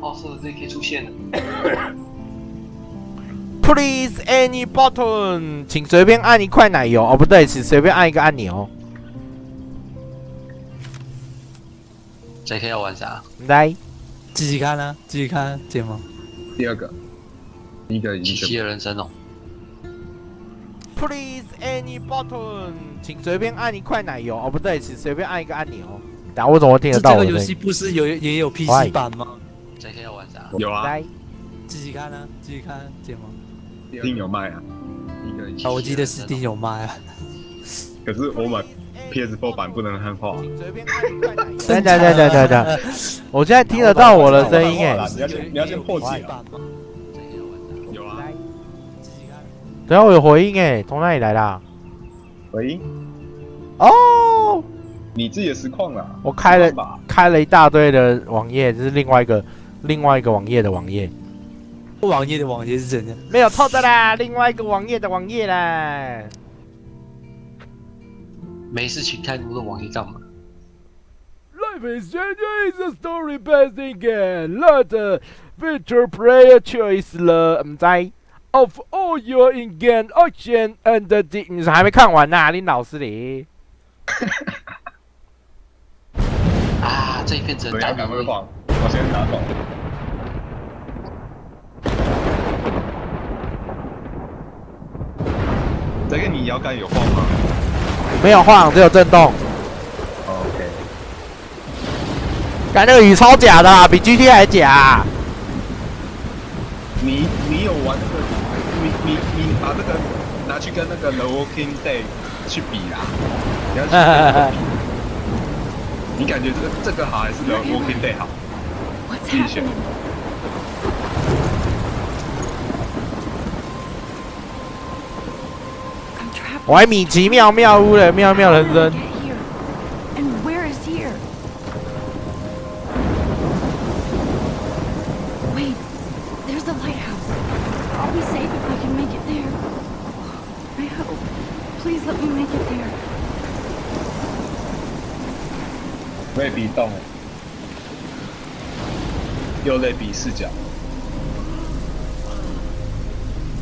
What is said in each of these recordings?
哦，是JK 出现了。Please any button， 请随便按一块奶油。哦，不对，请随便按一个按钮。JK 要玩啥？来，继续看啊，继续看节目。第二个，第一个已奇经迹的人生哦。Please any button， 请随便按一块奶油。哦，不对，请随便按一个按钮。等下我怎么会听得到我的声音？这个游戏不是也有 PC 版吗 ？JK 要玩啥？有啊，来，继续看啊，继续看节目。一定有卖啊。第一个已经，我记得是定有卖啊。可是我买 PS4 版不能汉化。随便按一块奶油。等，我现在听得到我的声音哎。你要先破解啊。有啊。等下我有回音哎，从哪里来的？回音？哦，你自己的实况啦。我开了一大堆的网页，这是另外一个网页的网页。网页的网页是怎样？没有错的啦，另外一个网页的网页啦。没事情开那么多网页干嘛 Life is JK is a story-based game, not a virtual player choice 了，唔知。Of all your in-game action and the， 你还没看完呐，林老师你。啊，这一片只能打赶快晃，我先打晃。这个你摇杆有晃吗？没有晃，只有震动。OK。看那个雨超假的、啊，比 GT 还假、啊。你有玩那个？你把这个拿去跟那个 The Walking Day 去比啦。你要去跟那个比。你感觉这个好还是 The Walking Day 好？自己选。我还米奇妙妙屋的妙妙人生。类比动，又类比视角。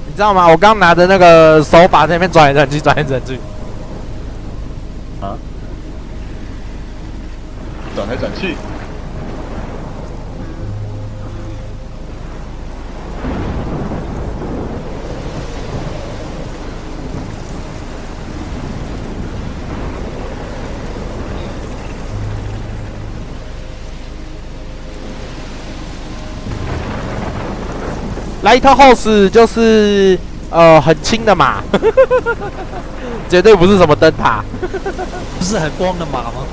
你知道吗？我刚拿着那个手把在那边转来转去，转来转去。啊？转来转去。Lighthouse 就是很轻的马，绝对不是什么灯塔，不是很光的马吗？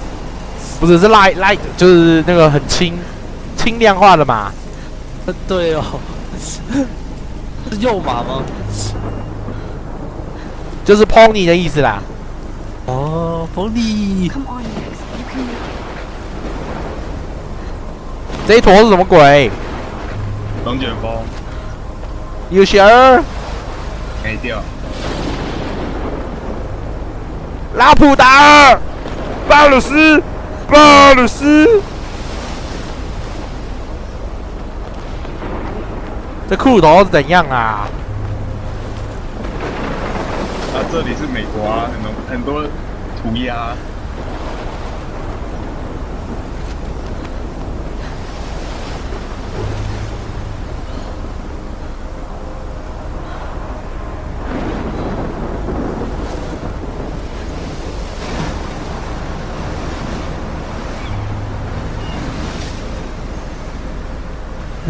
不是，是 light 就是那个很轻量化的马。对哦，是幼马吗？就是 pony 的意思啦。哦 ，pony。这一坨是什么鬼？龙卷风。有sure？没掉。拉普达尔，鲍鲁斯，这骷髅头是怎样啊？啊，这里是美国啊，很多涂鸦。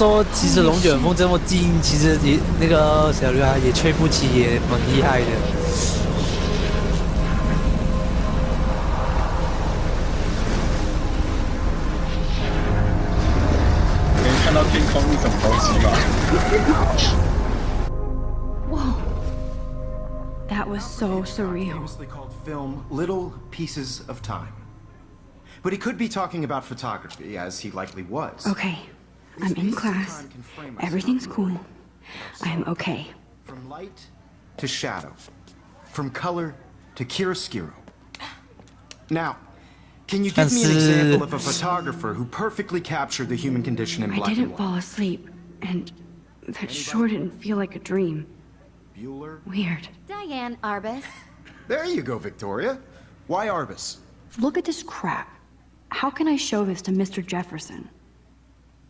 说其实龙卷风这么近，其实也那个小女孩也吹不起，也蛮厉害的。能看到天空是什么东西吗？ Whoa, that was so surreal. Famously called film Little Pieces of Time. But he could be talking about photography, as he likely was. Okay, I'm in class. Everything's cool. I'm okay. From light to shadow. From color to chiaroscuro. Now, Can you give me an example of a photographer who perfectly captured the human condition in I black and didn't white? fall asleep, and that sure didn't feel like a dream. Bueller? Weird. Diane Arbus. There you go, Victoria. Why Arbus? Look at this crap. How can I show this to Mr. Jefferson?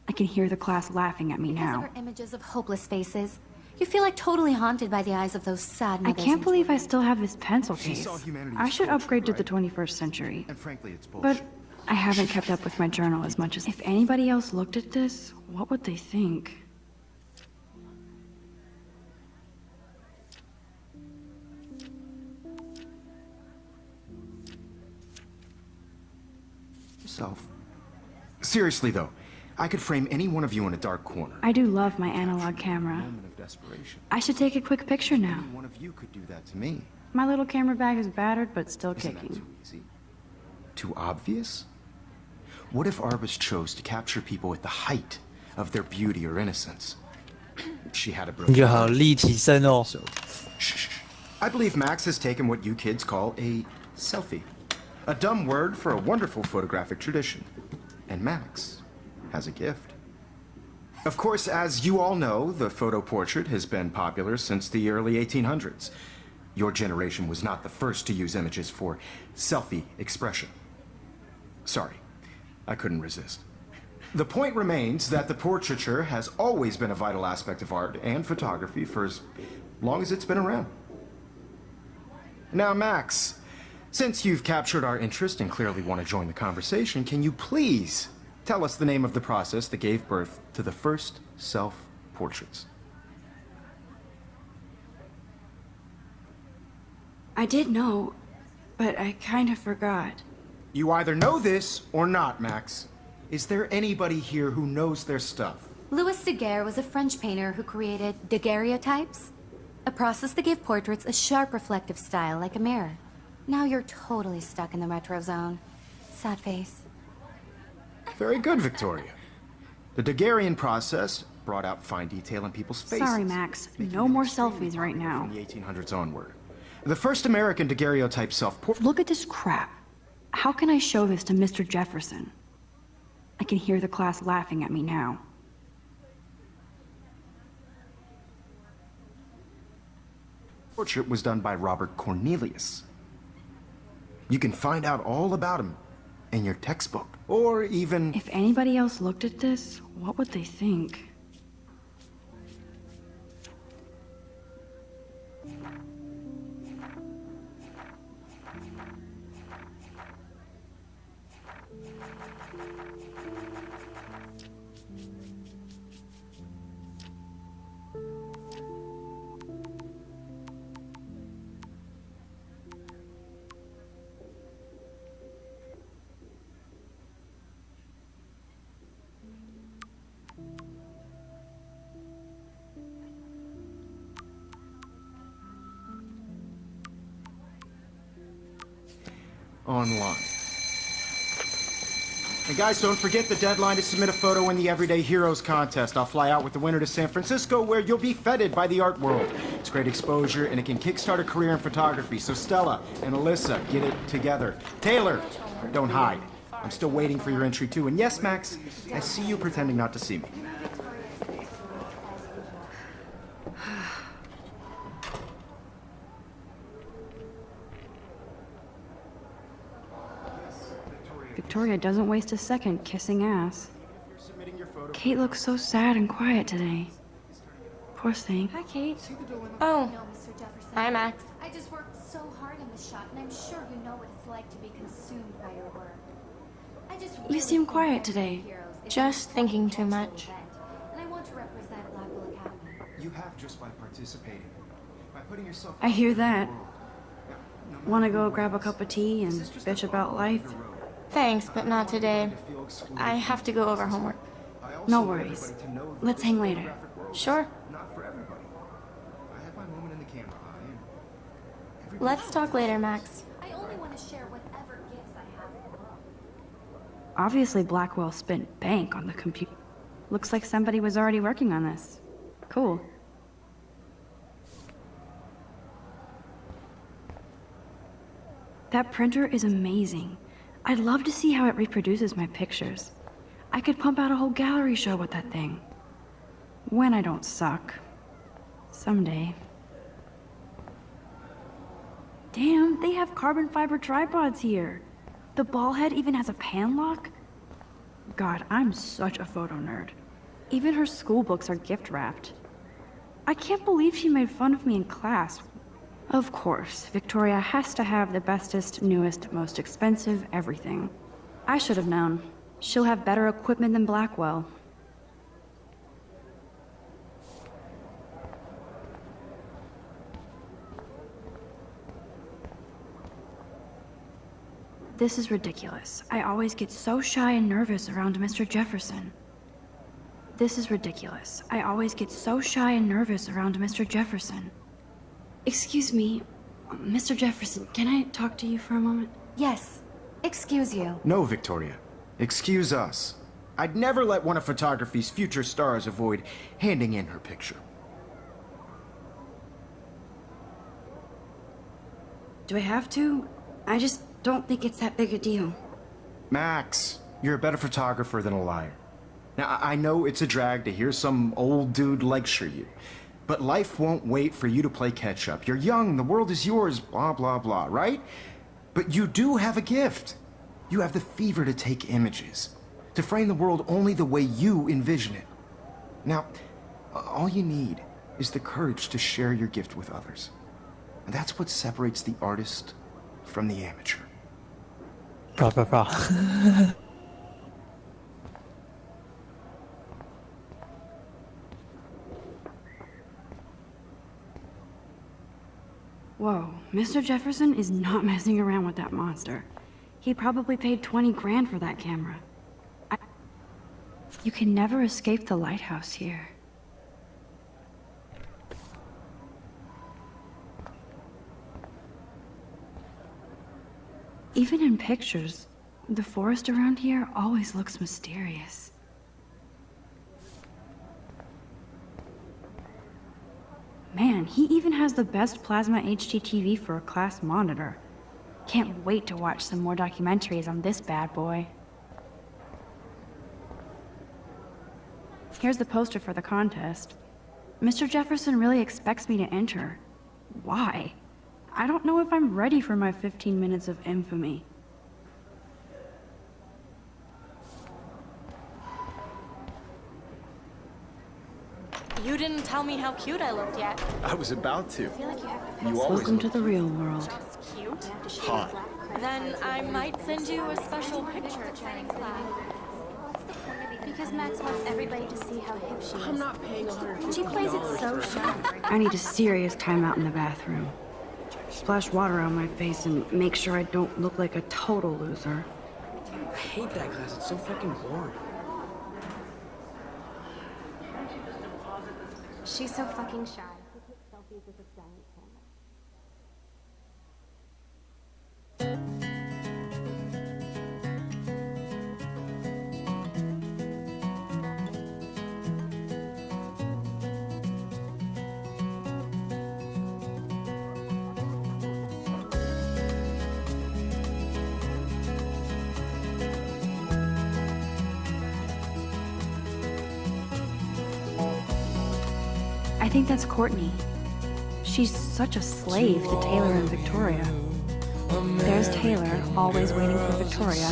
I can hear the class laughing at me Because of now. her images of hopeless faces, you feel like totally haunted by the eyes of those sad I mothers can't and believe I children. still have this pencil She case. saw humanity I as should torture, upgrade to the right? 21st century. And frankly, it's But bullshit. I haven't kept up with my journal as much as... If anybody else looked at this, what would they think? Self. Seriously, though, I could frame any one of you in a dark corner. I do love my analog camera. Moment of desperation. I should take a quick picture now. Any one of you could do that to me. My little camera bag is battered, but still Isn't that kicking. too easy? Too obvious? What if Arbus chose to capture people at the height of their beauty or innocence? She had a 你 brilliant 就好 mind. 立体声哦。 So, shh. I believe Max has taken what you kids call a selfie. A dumb word for a wonderful photographic tradition. And Max has a gift. Of course, as you all know, the photo portrait has been popular since the early 1800s. Your generation was not the first to use images for selfie expression. Sorry, I couldn't resist. The point remains that the portraiture has always been a vital aspect of art and photography for as long as it's been around. Now, Max, since you've captured our interest and clearly want to join the conversation, can you please tell us the name of the process that gave birth to the first self-portraits? I did know, but I kind of forgot. You either know this or not, Max. Is there anybody here who knows their stuff? Louis Daguerre was a French painter who created daguerreotypes, a process that gave portraits a sharp reflective style like a mirror. Now you're totally stuck in the retro zone. Sad face. Very good, Victoria. The Daguerrean process brought out fine detail in people's faces. Sorry, Max. making No them more extremely selfies right popular now. From the 1800s onward. The first American daguerreotype self-portrait. Look at this crap. How can I show this to Mr. Jefferson? I can hear the class laughing at me now. Portrait was done by Robert Cornelius. You can find out all about him in your textbook, or even... If anybody else looked at this, what would they think? online. And guys, don't forget the deadline to submit a photo in the Everyday Heroes contest. I'll fly out with the winner to San Francisco, where you'll be feted by the art world. It's great exposure, and it can kickstart a career in photography. So Stella and Alyssa, get it together. Taylor, don't hide. I'm still waiting for your entry too. And yes, Max, I see you pretending not to see me. Victoria doesn't waste a second kissing ass. You're submitting your photo. Kate looks so sad and quiet today. Poor thing. Hi, Kate. Oh, No, Mr. Jefferson. hi, Max. I just worked so hard on this shot, and I'm sure you know what it's like to be consumed by your work. I just You really seem think quiet that today. Heroes is Just a thinking too cultural much. event, and I want to represent Blackwell Academy. You have just by participating. By putting yourself I hear out there in that. the world. Now, no Wanna matter go who grab a was, cup of tea and this is just bitch a about bump life? along the road. Thanks, but not today. To feel excluded I from have to go over homework. I also No want worries. everybody to know that Let's this hang later. photographic world is Sure. Not for everybody. I have my moment in the camera eye, and everybody Let's should talk later, Max. I only want to share whatever gifts I have in the world. Obviously, Blackwell spent bank on the computer. Looks like somebody was already working on this. Cool. That printer is amazing. I'd love to see how it reproduces my pictures. I could pump out a whole gallery show with that thing. When I don't suck. Someday. Damn, they have carbon fiber tripods here. The ball head even has a pan lock. God, I'm such a photo nerd. Even her school books are gift wrapped. I can't believe she made fun of me in class. Of course, Victoria has to have the bestest, newest, most expensive everything. I should have known. She'll have better equipment than Blackwell. This is ridiculous. I always get so shy and nervous around Mr. Jefferson. This is ridiculous. I always get so shy and nervous around Mr. Jefferson. Excuse me, Mr. Jefferson, can I talk to you for a moment? Yes. Excuse you. No, Victoria. Excuse us. I'd never let one of photography's future stars avoid handing in her picture. Do I have to? I just don't think it's that big a deal. Max, you're a better photographer than a liar. Now, I know it's a drag to hear some old dude lecture you, but life won't wait for you to play catch-up. You're young, the world is yours, blah, blah, blah, right? But you do have a gift. You have the fever to take images, to frame the world only the way you envision it. Now, all you need is the courage to share your gift with others. And that's what separates the artist from the amateur. Bro. Whoa, Mr. Jefferson is not messing around with that monster. He probably paid 20 grand for that camera. You can never escape the lighthouse here. Even in pictures, the forest around here always looks mysterious. Man, he even has the best plasma HD TV for a class monitor. Can't wait to watch some more documentaries on this bad boy. Here's the poster for the contest. Mr. Jefferson really expects me to enter. Why? I don't know if I'm ready for my 15 minutes of infamy. You didn't tell me how cute I looked yet. I was about to. You Welcome to the real world. Cute? hot. Then I might send you a special picture. Because Max wants everybody to see how hip she is. I'm not paying $150. She plays it so sharp. I need a serious timeout in the bathroom. Splash water on my face and make sure I don't look like a total loser. I hate that class. It's so fucking boring. She's so fucking shy. She takes selfies with a giant camera. I think that's Courtney. She's such a slave to Taylor and Victoria. There's Taylor, always waiting for Victoria.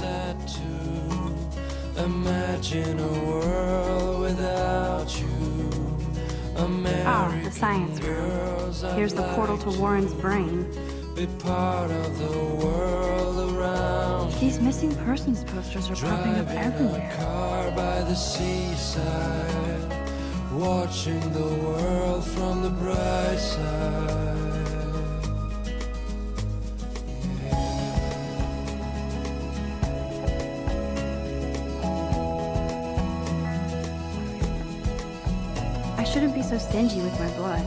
Imagine a world without you. Ah, the science room. Here's the portal to Warren's brain. Be part of the world around. These missing persons posters are popping up everywhere. Car by the seaside, watching the world from the bright side. I shouldn't be so stingy with my blood.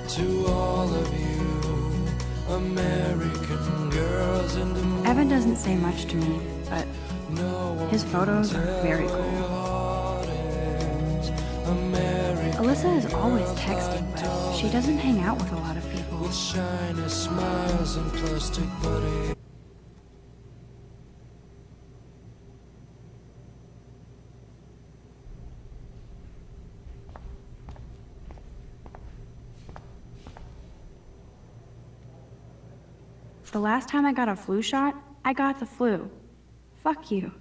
To all of you, American girls in the moon. Evan doesn't say much to me, but his photos are very cool. Alyssa is always texting, but she doesn't hang out with a lot of people. with shiny smiles and plastic body. The last time I got a flu shot, I got the flu. Fuck you.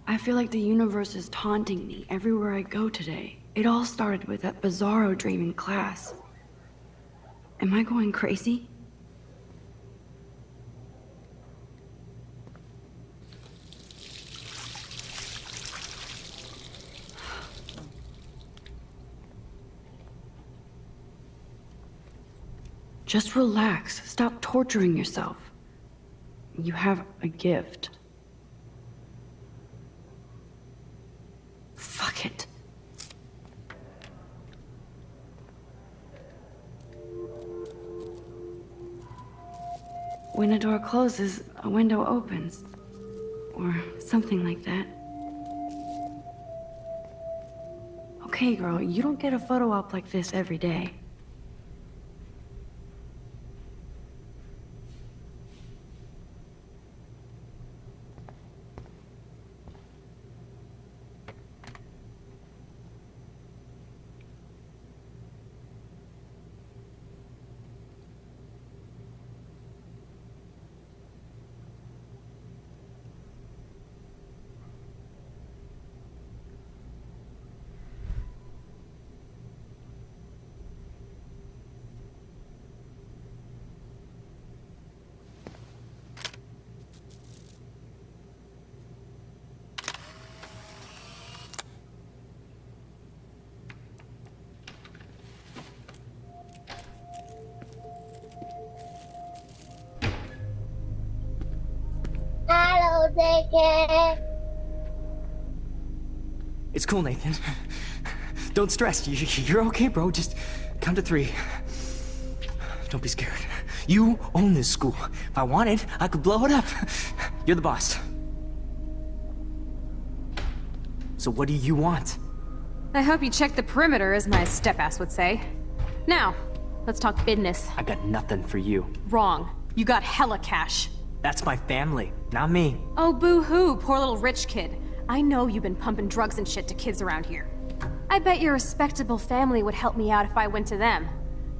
I feel like the universe is taunting me everywhere I go today. It all started with that bizarro dream in class. Am I going crazy? Just relax. Stop torturing yourself. You have a gift. Fuck it. When a door closes, a window opens. Or something like that. Okay, girl, you don't get a photo op like this every day. Hello, JK. It's cool, Nathan. Don't stress. You're okay, bro. Just count to 3. Don't be scared. You own this school. If I wanted, I could blow it up. You're the boss. So what do you want? I hope you checked the perimeter, as my step-ass would say. Now, let's talk business. I got nothing for you. Wrong. You got hella cash. That's my family, not me. Oh, boo-hoo, poor little rich kid. I know you've been pumping drugs and shit to kids around here. I bet your respectable family would help me out if I went to them.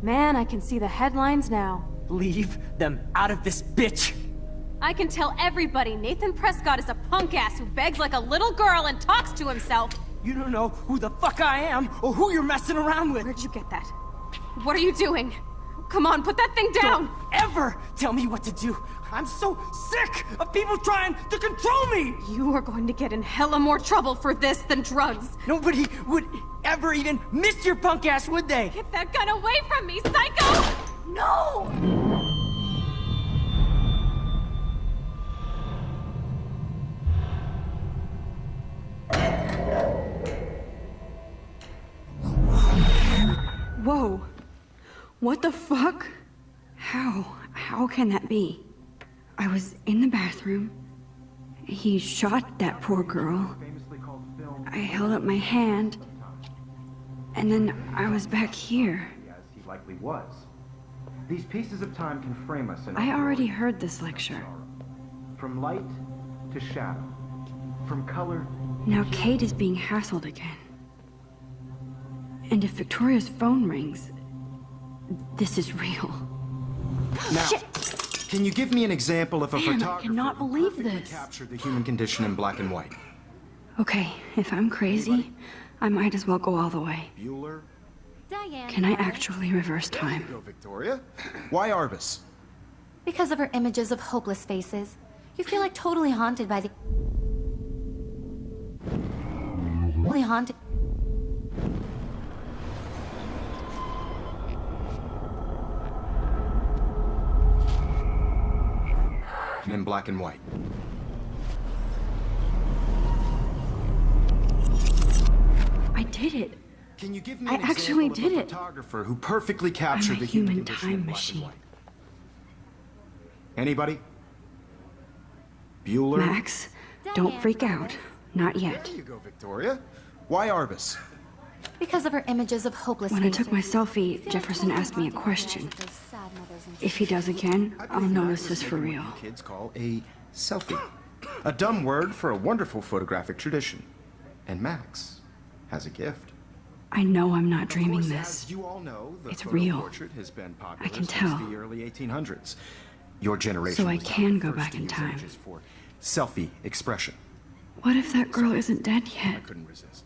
Man, I can see the headlines now. Leave them out of this bitch! I can tell everybody Nathan Prescott is a punk ass who begs like a little girl and talks to himself. You don't know who the fuck I am or who you're messing around with. Where'd you get that? What are you doing? Come on, put that thing down! Don't ever tell me what to do! I'm so sick of people trying to control me! You are going to get in hella more trouble for this than drugs. Nobody would ever even miss your punk ass, would they? Get that gun away from me, psycho! No! Whoa. What the fuck? How can that be? I was in the bathroom. He shot that poor girl. I held up my hand. And then I was back here. As he likely was. These pieces of time can frame us in I already heard this lecture. From light to shadow. From color. Now Kate is being hassled again. And if Victoria's phone rings, this is real. Now, Shit! Can you give me an example of a Man, I photographer cannot who believe perfectly this. captured the human condition in black and white? Okay, if I'm crazy, I might as well go all the way. Bueller? Diane. Can I actually reverse time? Go, Victoria. Why Arbus? Because of her images of hopeless faces, you feel like totally haunted by the... Totally haunted... In black and white. I did it. Can you give me I an actually example of did a it. photographer who perfectly I'm captured a the human human condition in time black and machine. white? Anybody? Bueller? Max, don't freak out. Not yet. There you go, Victoria. Why Arbus? Because of her images of hopeless When I faces. took my selfie, Jefferson asked me a question. If he does again, I'll know this is for real. What kids call a selfie. A dumb word for a wonderful photographic tradition. And Max has a gift. I know I'm not Of dreaming course, this. as you all know, the It's photo real. portrait has been popular I can since tell. the early 1800s. Your generation So I was can the go first back to in use time. images for selfie expression. What if that girl isn't dead I yet? couldn't resist.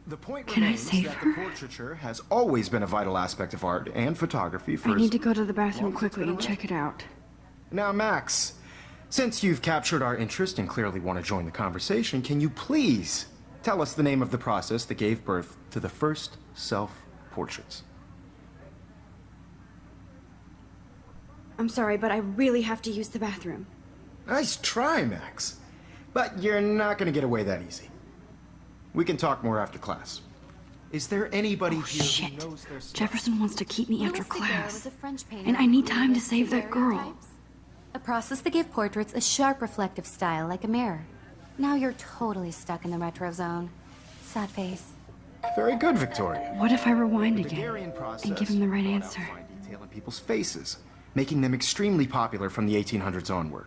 The point Can I remains save that her? the portraiture has always been a vital aspect of art and photography for I as need to go to the bathroom long as it's quickly been and around. check it out. Now, Max, since you've captured our interest and clearly want to join the conversation, can you please tell us the name of the process that gave birth to the first self-portraits? I'm sorry, but I really have to use the bathroom. Nice try, Max. But you're not going to get away that easy. We can talk more after class. Is there anybody Oh, here shit. who knows their stuff? Jefferson wants to keep me after Louis Daguerre class. was a French painter And I who need time to created save that girl. daguerreotypes, a process that gave portraits a sharp reflective style like a mirror. Now you're totally stuck in the retro zone. Sad face. Very good, Victoria. What if I rewind The again Daguerrean process and give him the right brought out answer? fine detail in people's faces, making them extremely popular from the 1800s onward.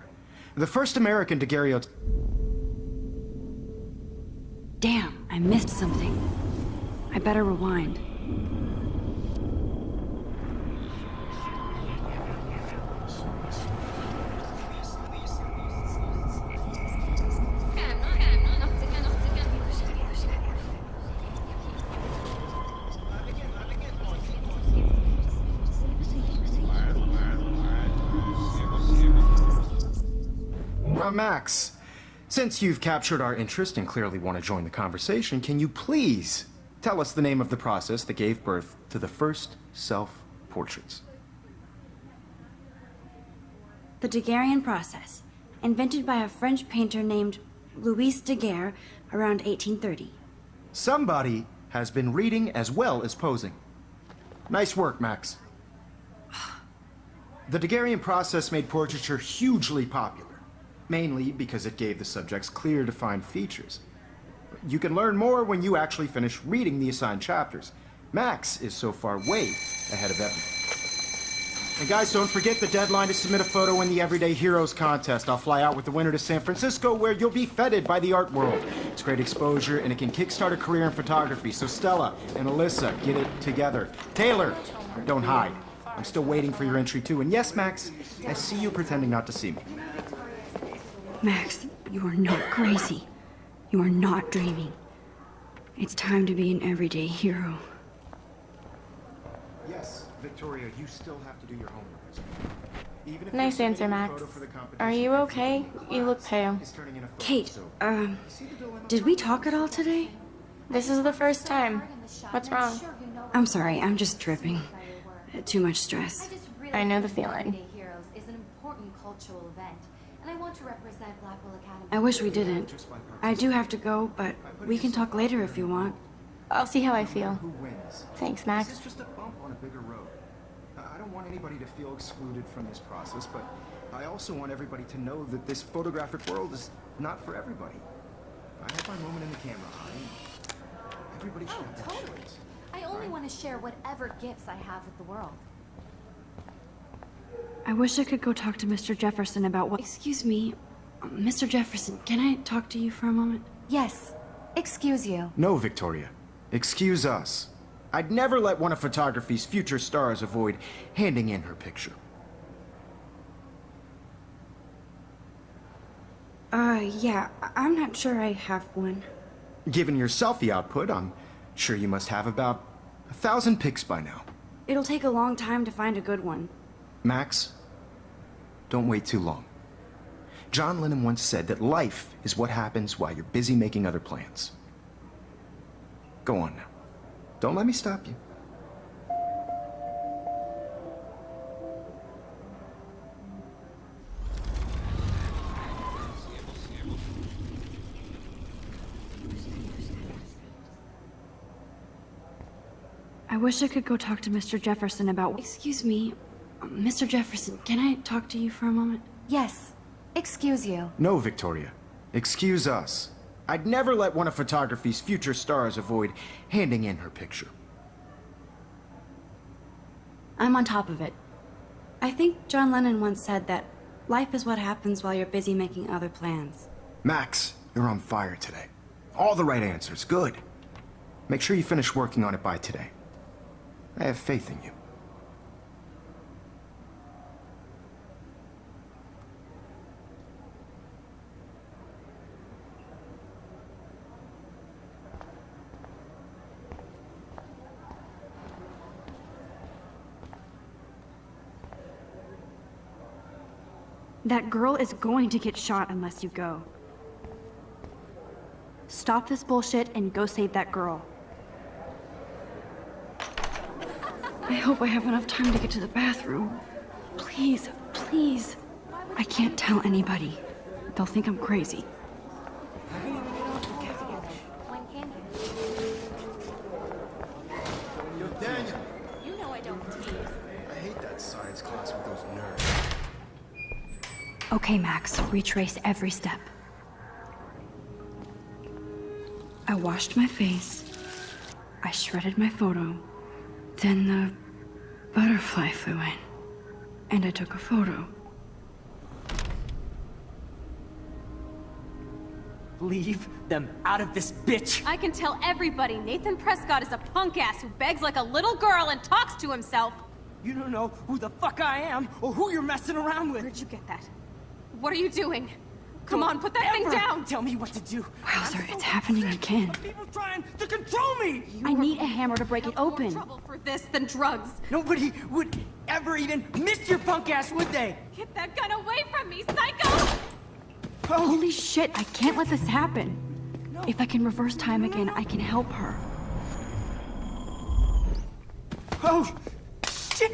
The first American daguerreotype. Damn, I missed something. I better rewind. Max, since you've captured our interest and clearly want to join the conversation, can you please tell us the name of the process that gave birth to the first self-portraits? The Daguerrean process, invented by a French painter named Louis Daguerre around 1830. Somebody has been reading as well as posing. Nice work, Max. The Daguerrean process made portraiture hugely popular, mainly because it gave the subjects clear, defined features. You can learn more when you actually finish reading the assigned chapters. Max is so far way ahead of everyone. And guys, don't forget the deadline to submit a photo in the Everyday Heroes contest. I'll fly out with the winner to San Francisco, where you'll be feted by the art world. It's great exposure, and it can kickstart a career in photography. So Stella and Alyssa, get it together. Taylor, don't hide. I'm still waiting for your entry too. And yes, Max, I see you pretending not to see me. Max, you are not crazy. You are not dreaming. It's time to be an everyday hero. Yes, Victoria, you still have to do your homework. Even if Nice you're answer, submitting a Max. photo for the competition, Are you okay? You look pale. it's turning in a photo, Kate, so- did we talk at all today? This is the first time. What's wrong? I'm sorry, I'm just tripping. Too much stress. I know the feeling. Everyday Heroes is an important cultural event, and I want to represent Blackwell Academy. I wish we didn't. I do have to go, but we can talk later if you want. I'll see how I feel. Who wins? Thanks, This Max. is just a bump on a bigger road. I don't want anybody to feel excluded from this process, but I also want everybody to know that this photographic world is not for everybody. I have my moment in the camera eye. Everybody should have that Totally. chance. I only want to share whatever gifts I have with the world. I wish I could go talk to Mr. Jefferson about what. Excuse me, Mr. Jefferson, can I talk to you for a moment? Yes. Excuse you. No, Victoria. Excuse us. I'd never let one of photography's future stars avoid handing in her picture. Yeah, I'm not sure I have one. Given your selfie output, I'm sure you must have about 1,000 pics by now. It'll take a long time to find a good one. Max, don't wait too long. John Lennon once said that life is what happens while you're busy making other plans. Go on now. Don't let me stop you. I wish I could go talk to Mr. Jefferson about. Excuse me, Mr. Jefferson, can I talk to you for a moment? Yes. Excuse you. No, Victoria. Excuse us. I'd never let one of photography's future stars avoid handing in her picture. I'm on top of it. I think John Lennon once said that life is what happens while you're busy making other plans. Max, you're on fire today. All the right answers, good. Make sure you finish working on it by today. I have faith in you. That girl is going to get shot unless you go. Stop this bullshit and go save that girl. I hope I have enough time to get to the bathroom. Please, please. I can't tell anybody. They'll think I'm crazy. Yo, Daniel. You know I don't tease. I hate that science class with those nerds. Okay, Max, retrace every step. I washed my face. I shredded my photo. Then the butterfly flew in. And I took a photo. Leave them out of this bitch! I can tell everybody Nathan Prescott is a punk ass who begs like a little girl and talks to himself. You don't know who the fuck I am or who you're messing around with. Where'd you get that? What are you doing? Come on, put that thing down! Tell me what to do. Wowzer, it's happening again. People trying to control me! I need a hammer to break it open. More trouble for this than drugs. Nobody would ever even miss your punk ass, would they? Get that gun away from me, psycho! Oh. Holy shit, I can't let this happen. If I can reverse time again, I can help her. Oh, shit!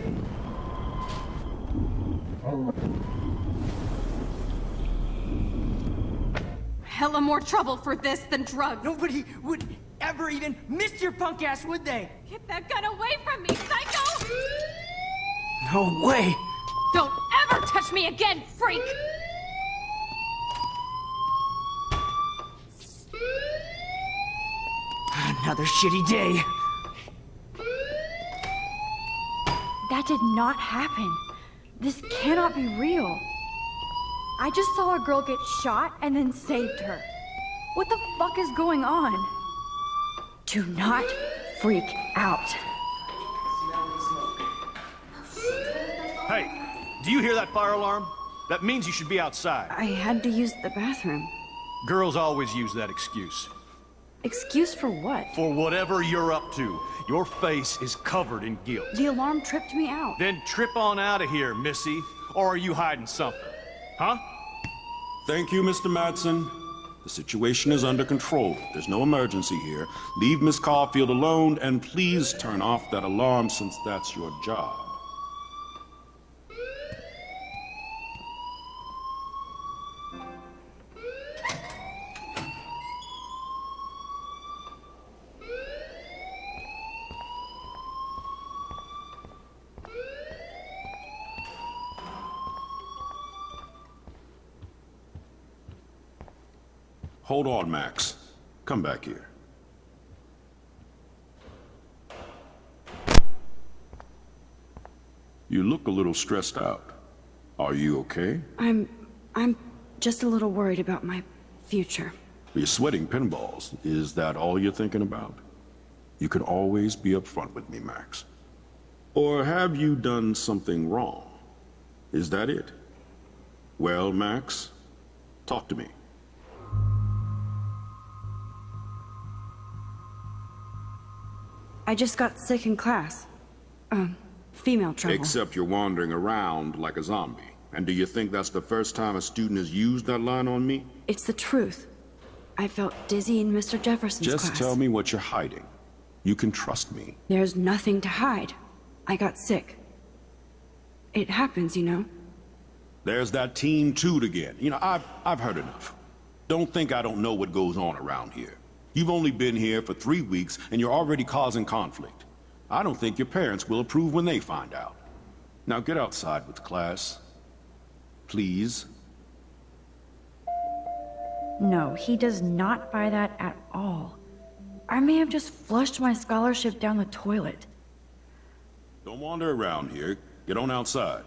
Hella more trouble for this than drugs. Nobody would ever even miss your punk ass, would they? Get that gun away from me, psycho! No way! Don't ever touch me again, freak! Another shitty day. That did not happen. This cannot be real. I just saw a girl get shot and then saved her. What the fuck is going on? Do not freak out. Hey, do you hear that fire alarm? That means you should be outside. I had to use the bathroom. Girls always use that excuse. Excuse for what? For whatever you're up to. Your face is covered in guilt. The alarm tripped me out. Then trip on out of here, Missy. Or are you hiding something? Huh? Thank you, Mr. Madsen. The situation is under control. There's no emergency here. Leave Miss Caulfield alone, and please turn off that alarm since that's your job. Hold on, Max. Come back here. You look a little stressed out. Are you okay? I'm just a little worried about my future. You're sweating pinballs. Is that all you're thinking about? You can always be upfront with me, Max. Or have you done something wrong? Is that it? Well, Max, talk to me. I just got sick in class. Female trouble. Except you're wandering around like a zombie. And do you think that's the first time a student has used that line on me? It's the truth. I felt dizzy in Mr. Jefferson's class. Just tell me what you're hiding. You can trust me. There's nothing to hide. I got sick. It happens, you know. There's that Team Toot again. You know, I've heard enough. Don't think I don't know what goes on around here. You've only been here for 3 weeks, and you're already causing conflict. I don't think your parents will approve when they find out. Now get outside with class. Please. No, he does not buy that at all. I may have just flushed my scholarship down the toilet. Don't wander around here. Get on outside.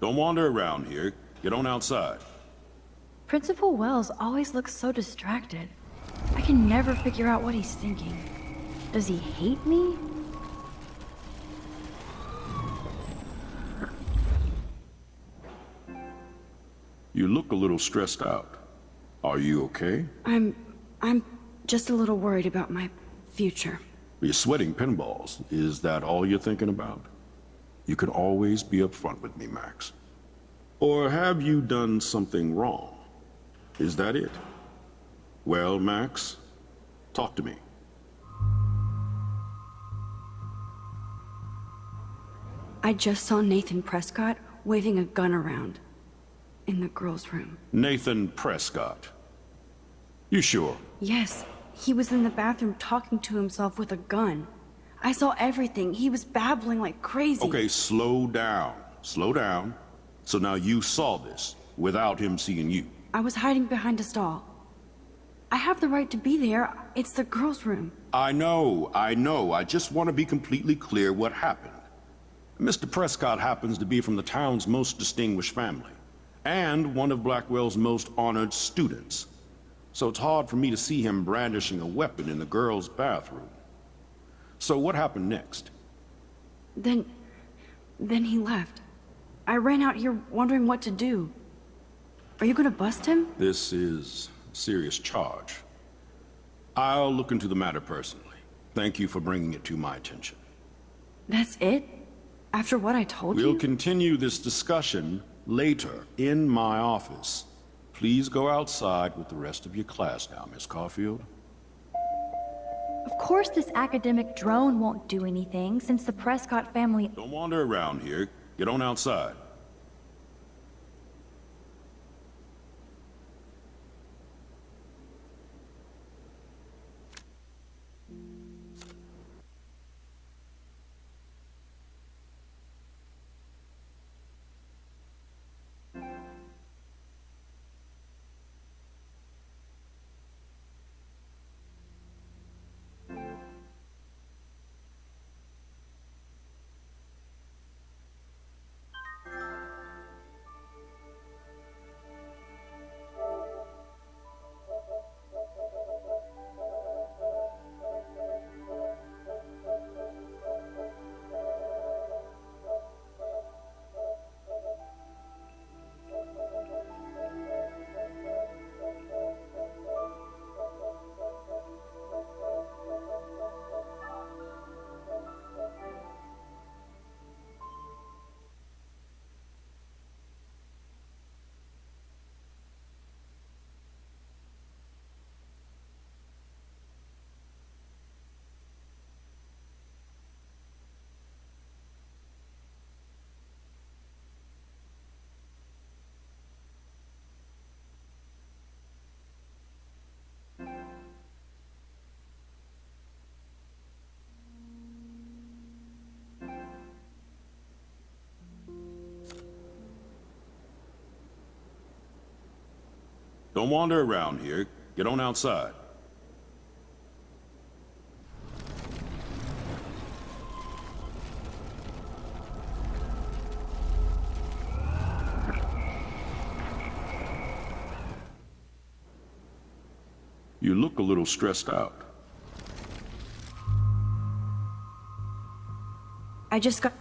Don't wander around here. Get on outside. Principal Wells always looks so distracted. I can never figure out what he's thinking. Does he hate me? You look a little stressed out. Are you okay? I'm just a little worried about my future. You're sweating pinballs. Is that all you're thinking about? You can always be upfront with me, Max. Or have you done something wrong? Is that it? Well, Max, talk to me. I just saw Nathan Prescott waving a gun around in the girls' room. Nathan Prescott. You sure? Yes, he was in the bathroom talking to himself with a gun. I saw everything. He was babbling like crazy. Okay, slow down. Slow down. So now you saw this without him seeing you. I was hiding behind a stall. I have the right to be there. It's the girls' room. I know. I just want to be completely clear what happened. Mr. Prescott happens to be from the town's most distinguished family, and one of Blackwell's most honored students. So it's hard for me to see him brandishing a weapon in the girls' bathroom. So what happened next? Then he left. I ran out here wondering what to do. Are you gonna bust him? This is a serious charge. I'll look into the matter personally. Thank you for bringing it to my attention. That's it? After what I told you? We'll continue this discussion later in my office. Please go outside with the rest of your class now, Miss Caulfield. Of course this academic drone won't do anything since the Prescott family... Don't wander around here. Get on outside. Don't wander around here. Get on outside. You look a little stressed out. I just got...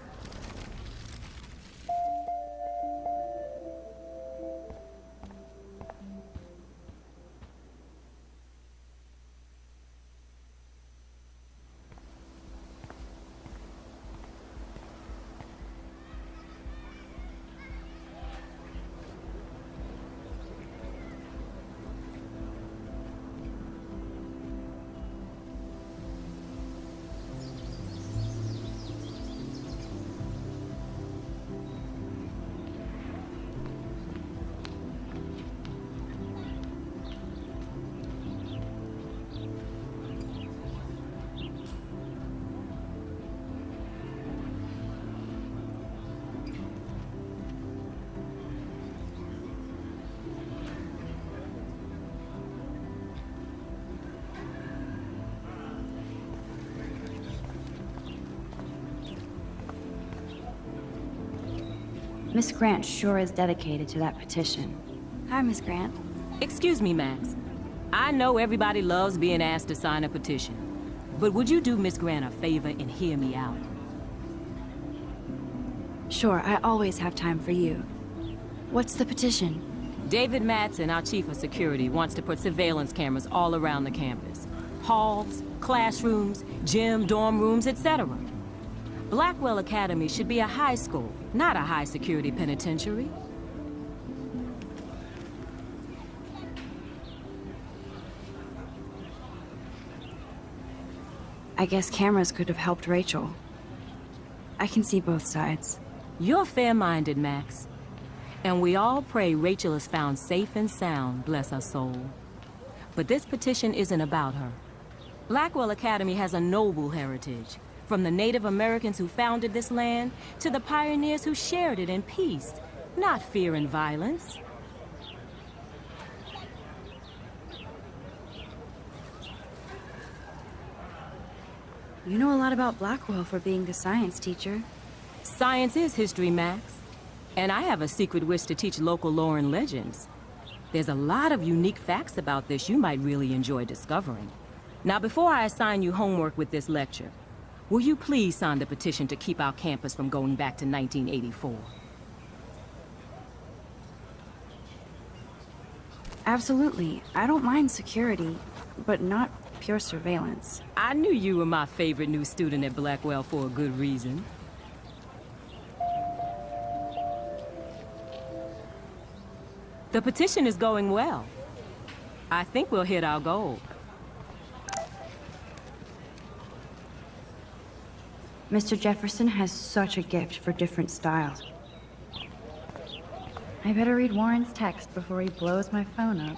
Miss Grant sure is dedicated to that petition. Hi, Miss Grant. Excuse me, Max. I know everybody loves being asked to sign a petition, but would you do Miss Grant a favor and hear me out? Sure, I always have time for you. What's the petition? David Madsen, our chief of security, wants to put surveillance cameras all around the campus. Halls, classrooms, gym, dorm rooms, etc. Blackwell Academy should be a high school, not a high-security penitentiary. I guess cameras could have helped Rachel. I can see both sides. You're fair-minded, Max. And we all pray Rachel is found safe and sound, bless her soul. But this petition isn't about her. Blackwell Academy has a noble heritage, from the Native Americans who founded this land to the pioneers who shared it in peace, not fear and violence. You know a lot about Blackwell for being the science teacher. Science is history, Max. And I have a secret wish to teach local lore and legends. There's a lot of unique facts about this you might really enjoy discovering. Now, before I assign you homework with this lecture, will you please sign the petition to keep our campus from going back to 1984? Absolutely. I don't mind security, but not pure surveillance. I knew you were my favorite new student at Blackwell for a good reason. The petition is going well. I think we'll hit our goal. Mr. Jefferson has such a gift for different styles. I better read Warren's text before he blows my phone up.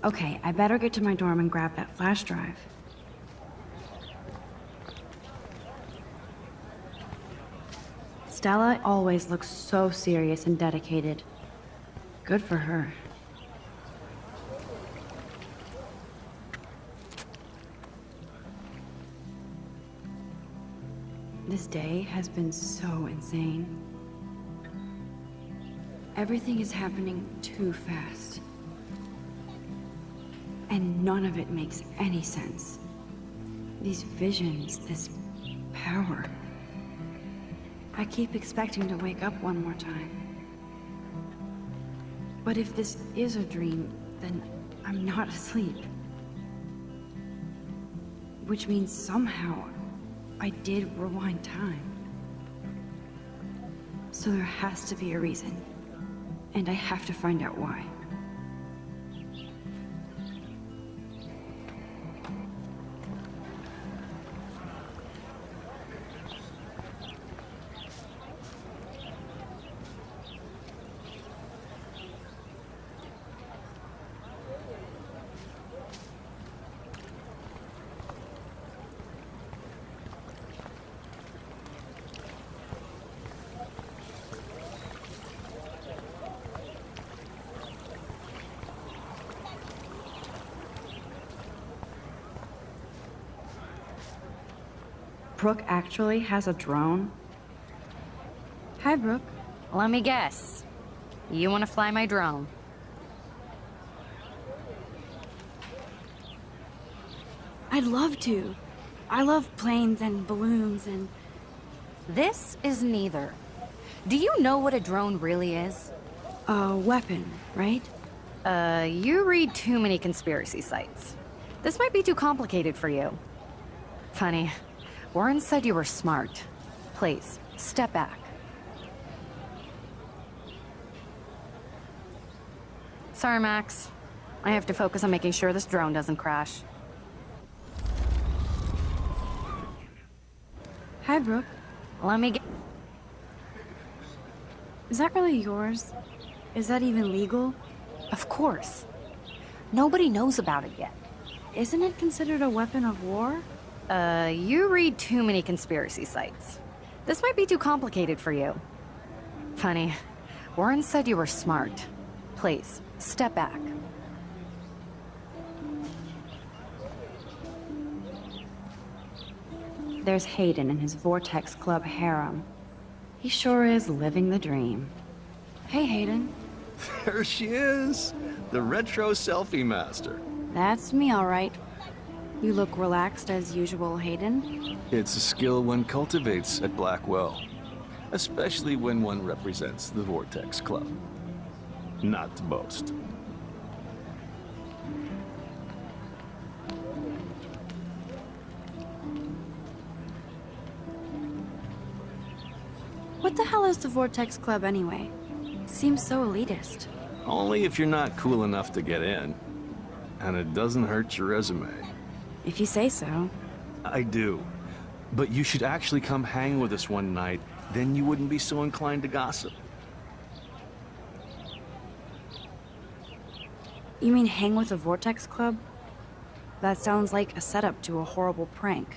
Okay, I better get to my dorm and grab that flash drive. Stella always looks so serious and dedicated. Good for her. This day has been so insane. Everything is happening too fast. And none of it makes any sense. These visions, this power. I keep expecting to wake up one more time. But if this is a dream, then I'm not asleep. Which means somehow I did rewind time. So there has to be a reason. And I have to find out why. Brooke actually has a drone? Hi, Brooke. Let me guess. You want to fly my drone? I'd love to. I love planes and balloons and... This is neither. Do you know what a drone really is? A weapon, right? You read too many conspiracy sites. This might be too complicated for you. Funny. Warren said you were smart. Please, step back. Sorry, Max. I have to focus on making sure this drone doesn't crash. Hi, Brooke. Let me get... Is that really yours? Is that even legal? Of course. Nobody knows about it yet. Isn't it considered a weapon of war? You read too many conspiracy sites. This might be too complicated for you. Funny, Warren said you were smart. Please, step back. There's Hayden and his Vortex Club harem. He sure is living the dream. Hey, Hayden. There she is, the retro selfie master. That's me, all right. You look relaxed as usual, Hayden. It's a skill one cultivates at Blackwell, especially when one represents the Vortex Club. Not to boast. What the hell is the Vortex Club anyway? It seems so elitist. Only if you're not cool enough to get in. And it doesn't hurt your resume. If you say so. I do. But you should actually come hang with us one night, then you wouldn't be so inclined to gossip. You mean hang with the Vortex Club? That sounds like a setup to a horrible prank.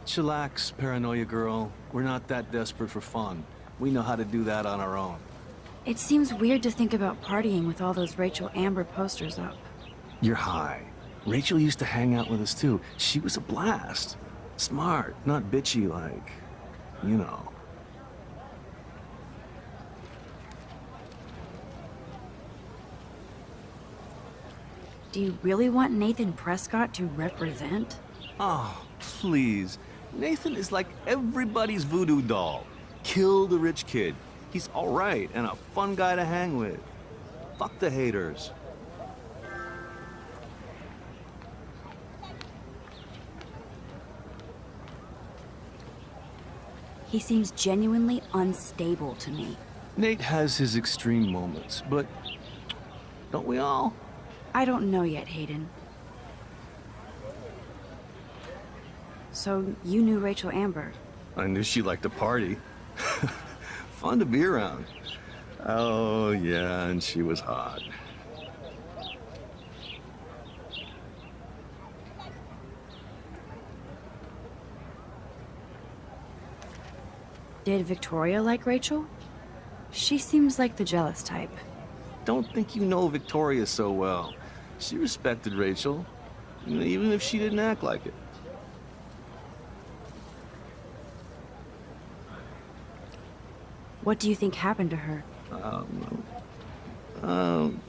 Chillax, paranoia girl. We're not that desperate for fun. We know how to do that on our own. It seems weird to think about partying with all those Rachel Amber posters up. You're high. Rachel used to hang out with us too. She was a blast. Smart, not bitchy like, you know. Do you really want Nathan Prescott to represent? Oh, please. Nathan is like everybody's voodoo doll. Kill the rich kid. He's all right and a fun guy to hang with. Fuck the haters. He seems genuinely unstable to me. Nate has his extreme moments, but don't we all? I don't know yet, Hayden. So, you knew Rachel Amber? I knew she liked to party. Fun to be around. Oh, yeah, and she was hot. Did Victoria like Rachel? She seems like the jealous type. Don't think you know Victoria so well. She respected Rachel, even if she didn't act like it. What do you think happened to her?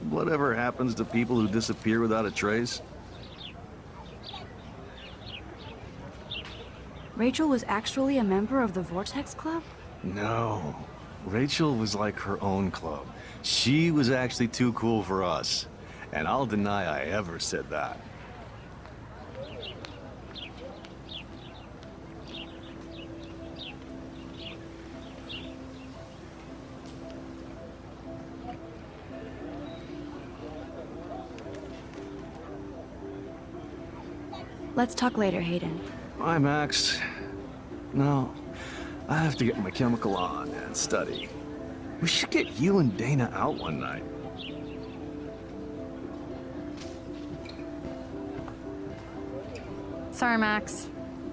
Whatever happens to people who disappear without a trace. Rachel was actually a member of the Vortex Club? No. Rachel was like her own club. She was actually too cool for us. And I'll deny I ever said that. Let's talk later, Hayden. Bye, Max. No, I have to get my chemical on and study. We should get you and Dana out one night. Sorry, Max.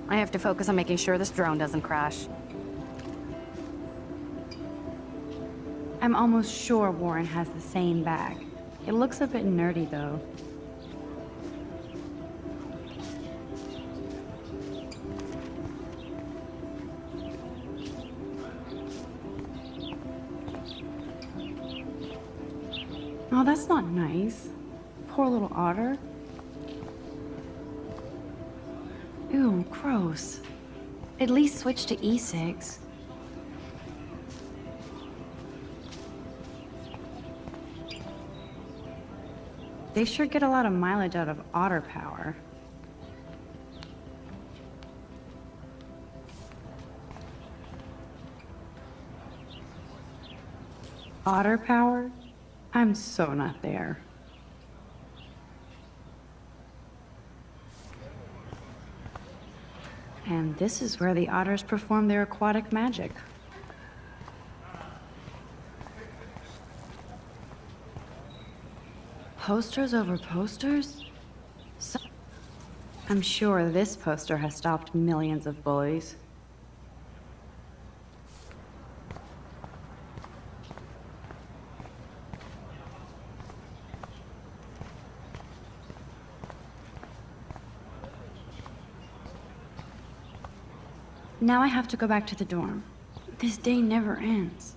I have to focus on making sure this drone doesn't crash. I'm almost sure Warren has the same bag. It looks a bit nerdy, though. Oh, that's not nice. Poor little otter. Ew, gross. At least switch to e-cigs. They sure get a lot of mileage out of otter power. Otter power? I'm so not there. And this is where the otters perform their aquatic magic. Posters over posters? So I'm sure this poster has stopped millions of bullies. Now I have to go back to the dorm. This day never ends.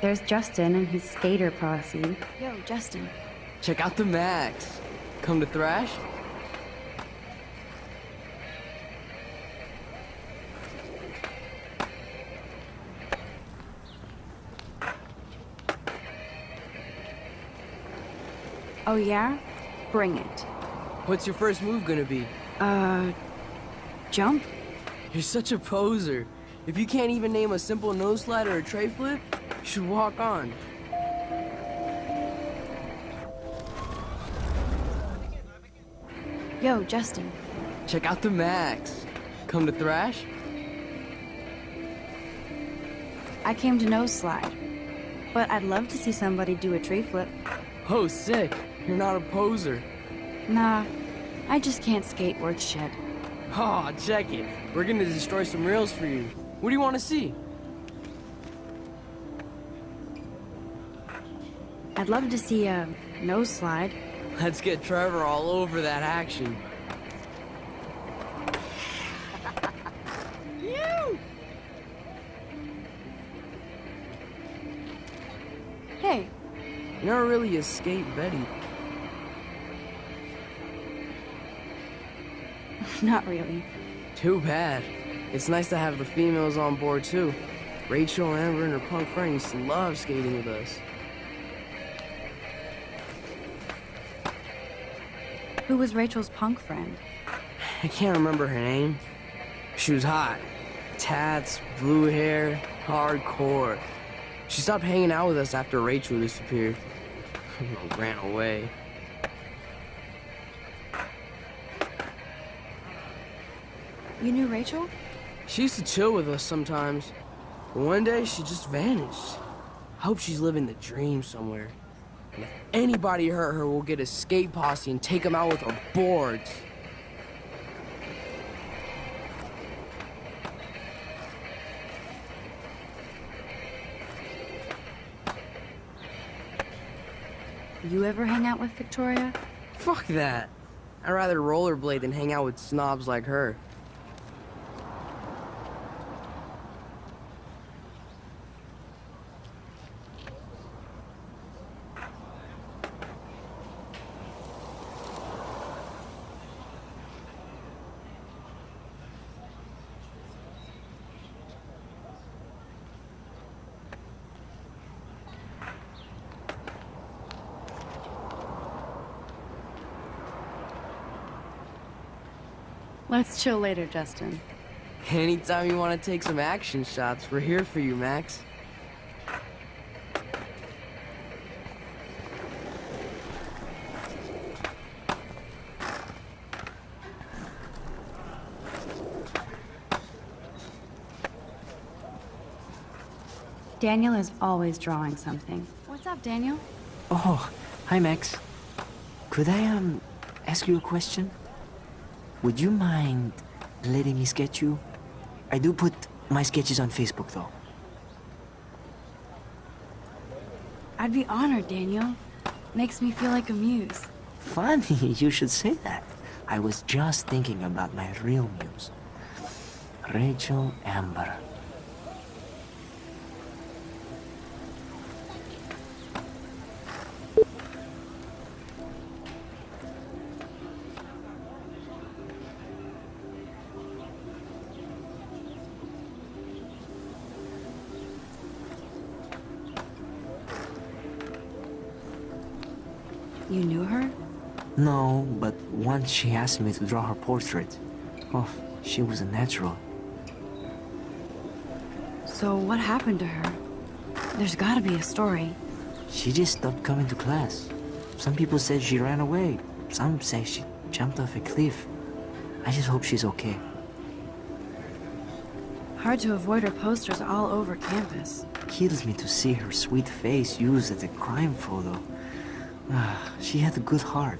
There's Justin and his skater posse. Yo, Justin. Check out the Max. Come to thrash? Oh yeah? Bring it. What's your first move gonna be? Jump? You're such a poser. If you can't even name a simple nose slide or a tray flip, you should walk on. Yo, Justin. Check out the Max. Come to thrash? I came to nose slide, but I'd love to see somebody do a tray flip. Oh, sick. You're not a poser. Nah, I just can't skate worth shit. Aw, check it. We're gonna destroy some rails for you. What do you want to see? I'd love to see a nose slide. Let's get Trevor all over that action. You! Hey. You're not really a skate Betty. Not really. Too bad. It's nice to have the females on board too. Rachel, Amber, and her punk friend used to love skating with us. Who was Rachel's punk friend? I can't remember her name. She was hot. Tats, blue hair, hardcore. She stopped hanging out with us after Rachel disappeared. Ran away. You knew Rachel? She used to chill with us sometimes. But one day, she just vanished. I hope she's living the dream somewhere. And if anybody hurt her, we'll get a skate posse and take them out with our boards. You ever hang out with Victoria? Fuck that. I'd rather rollerblade than hang out with snobs like her. Let's chill later, Justin. Anytime you want to take some action shots, we're here for you, Max. Daniel is always drawing something. What's up, Daniel? Oh, hi, Max. Could I, ask you a question? Would you mind letting me sketch you? I do put my sketches on Facebook, though. I'd be honored, Daniel. Makes me feel like a muse. Funny, you should say that. I was just thinking about my real muse. Rachel Amber. You knew her? No, but once she asked me to draw her portrait. Oh, she was a natural. So what happened to her? There's gotta be a story. She just stopped coming to class. Some people said she ran away. Some say she jumped off a cliff. I just hope she's okay. Hard to avoid her posters all over campus. Kills me to see her sweet face used as a crime photo. She had a good heart.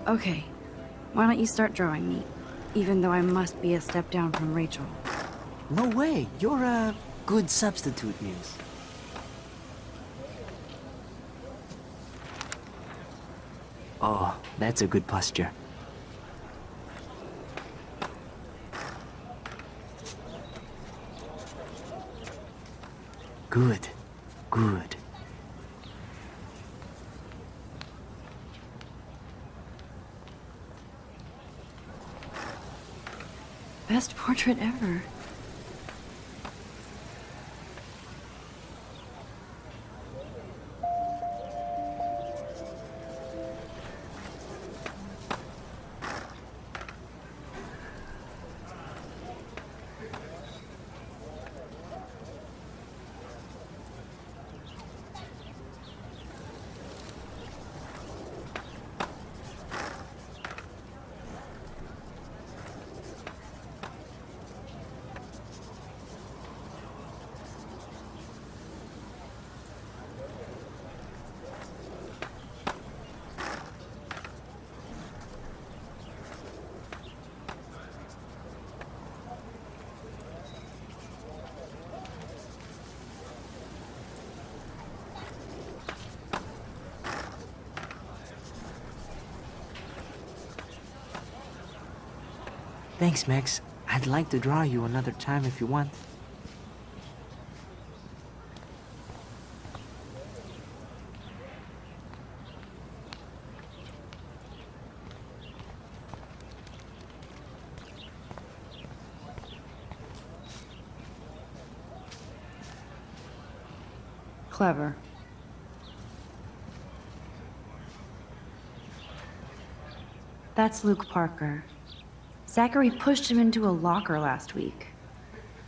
Okay, why don't you start drawing me? Even though I must be a step down from Rachel. No way, you're a good substitute, Muse. Oh, that's a good posture. Good, good. Best portrait ever. Thanks, Max. I'd like to draw you another time if you want. Clever. That's Luke Parker. Zachary pushed him into a locker last week.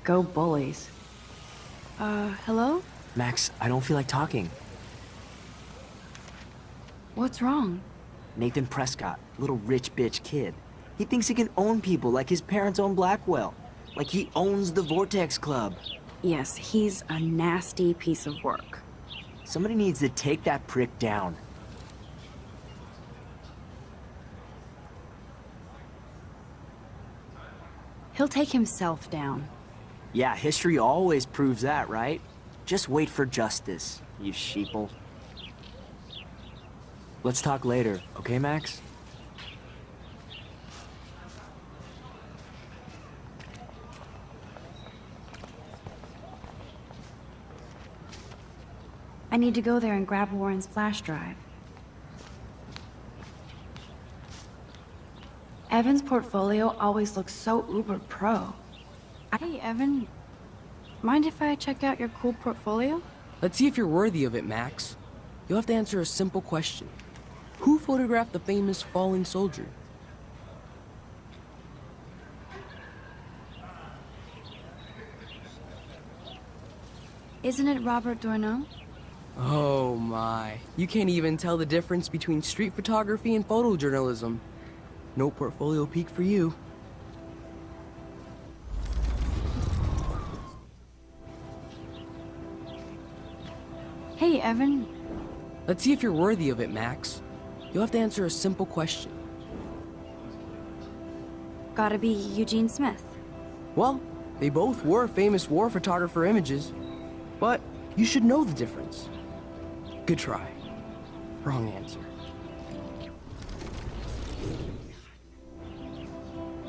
Go bullies. Hello? Max, I don't feel like talking. What's wrong? Nathan Prescott, little rich bitch kid. He thinks he can own people like his parents own Blackwell. Like he owns the Vortex Club. Yes, he's a nasty piece of work. Somebody needs to take that prick down. He'll take himself down. Yeah, history always proves that, right? Just wait for justice, you sheeple. Let's talk later, okay, Max? I need to go there and grab Warren's flash drive. Evan's portfolio always looks so uber pro. Hey, Evan. Mind if I check out your cool portfolio? Let's see if you're worthy of it, Max. You'll have to answer a simple question. Who photographed the famous falling soldier? Isn't it Robert Doisneau? Oh my. You can't even tell the difference between street photography and photojournalism. No portfolio peak for you. Hey, Evan. Let's see if you're worthy of it, Max. You'll have to answer a simple question. Gotta be Eugene Smith. Well, they both were famous war photographer images, but you should know the difference. Good try. Wrong answer.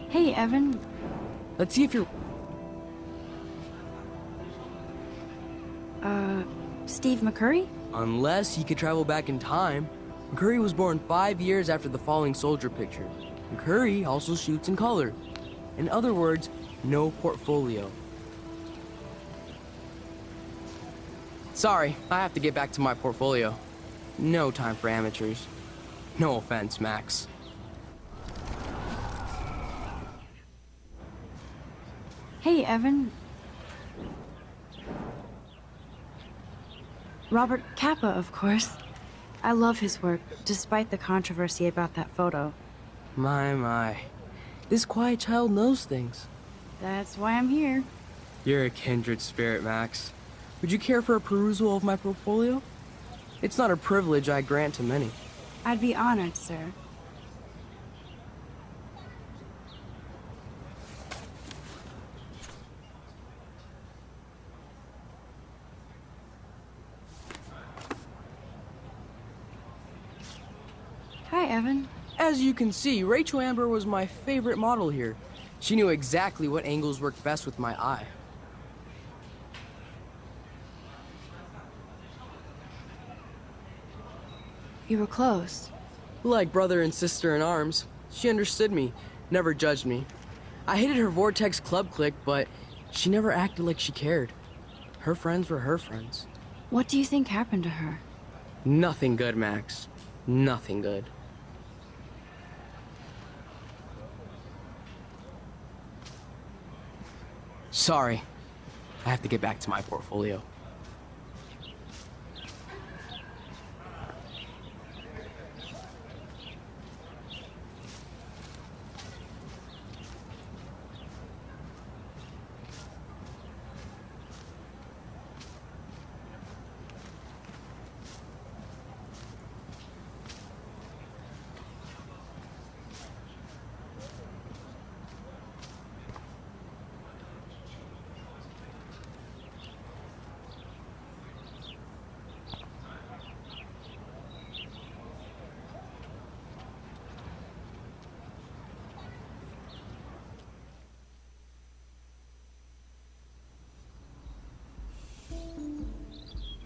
Hey, Evan. Let's see if you're... Steve McCurry? Unless he could travel back in time. McCurry was born 5 years after the falling soldier picture. McCurry also shoots in color. In other words, no portfolio. Sorry, I have to get back to my portfolio. No time for amateurs. No offense, Max. Hey, Evan. Robert Capa, of course. I love his work, despite the controversy about that photo. My. This quiet child knows things. That's why I'm here. You're a kindred spirit, Max. Would you care for a perusal of my portfolio? It's not a privilege I grant to many. I'd be honored, sir. Hi, Evan. As you can see, Rachel Amber was my favorite model here. She knew exactly what angles worked best with my eye. You were close. Like brother and sister in arms. She understood me, never judged me. I hated her Vortex Club clique, but she never acted like she cared. Her friends were her friends. What do you think happened to her? Nothing good, Max. Nothing good. Sorry. I have to get back to my portfolio.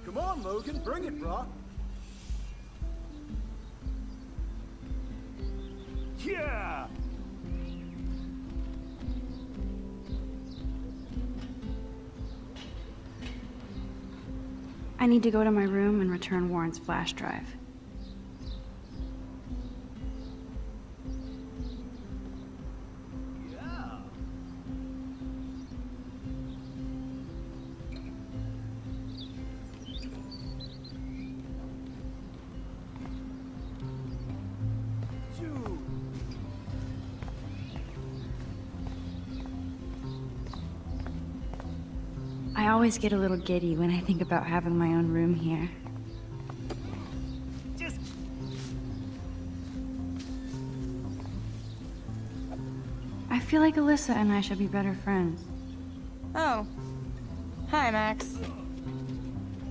Come on, Logan, bring it, brah. Yeah! I need to go to my room and return Warren's flash drive. I always get a little giddy when I think about having my own room here. I feel like Alyssa and I should be better friends. Oh. Hi, Max.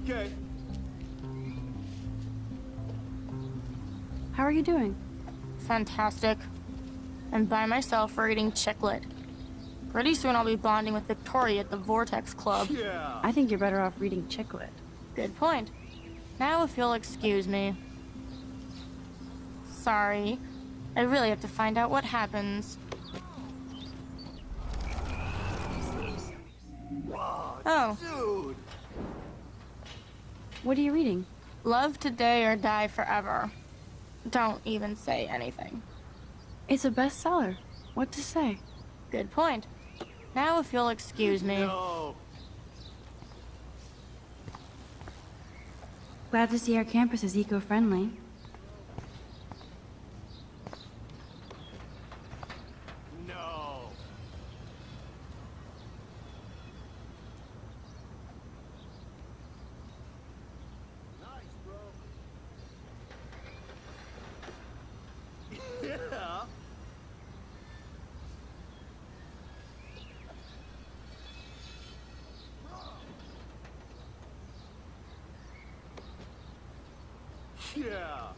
Okay. How are you doing? Fantastic. I'm by myself reading chick lit. Pretty soon I'll be bonding with Victoria at the Vortex Club. Yeah. I think you're better off reading chick lit. Good point. Now if you'll excuse me. Sorry. I really have to find out what happens. Oh. Dude. What are you reading? Love Today or Die Forever. Don't even say anything. It's a bestseller. What to say? Good point. Now if you'll excuse me. No. Glad to see our campus is eco-friendly. No. Nice, bro. Yeah. Yeah.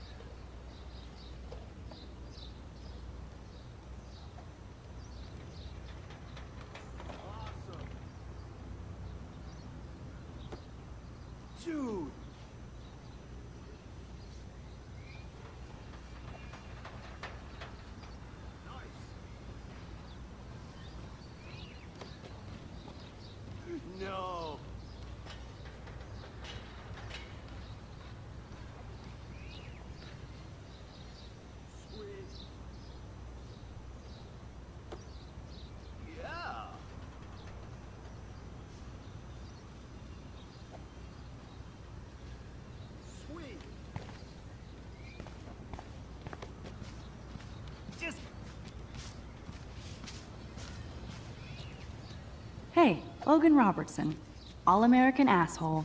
Awesome. Dude. Nice. No. Yeah. Sweet. Just Hey, Logan Robertson. All-American asshole.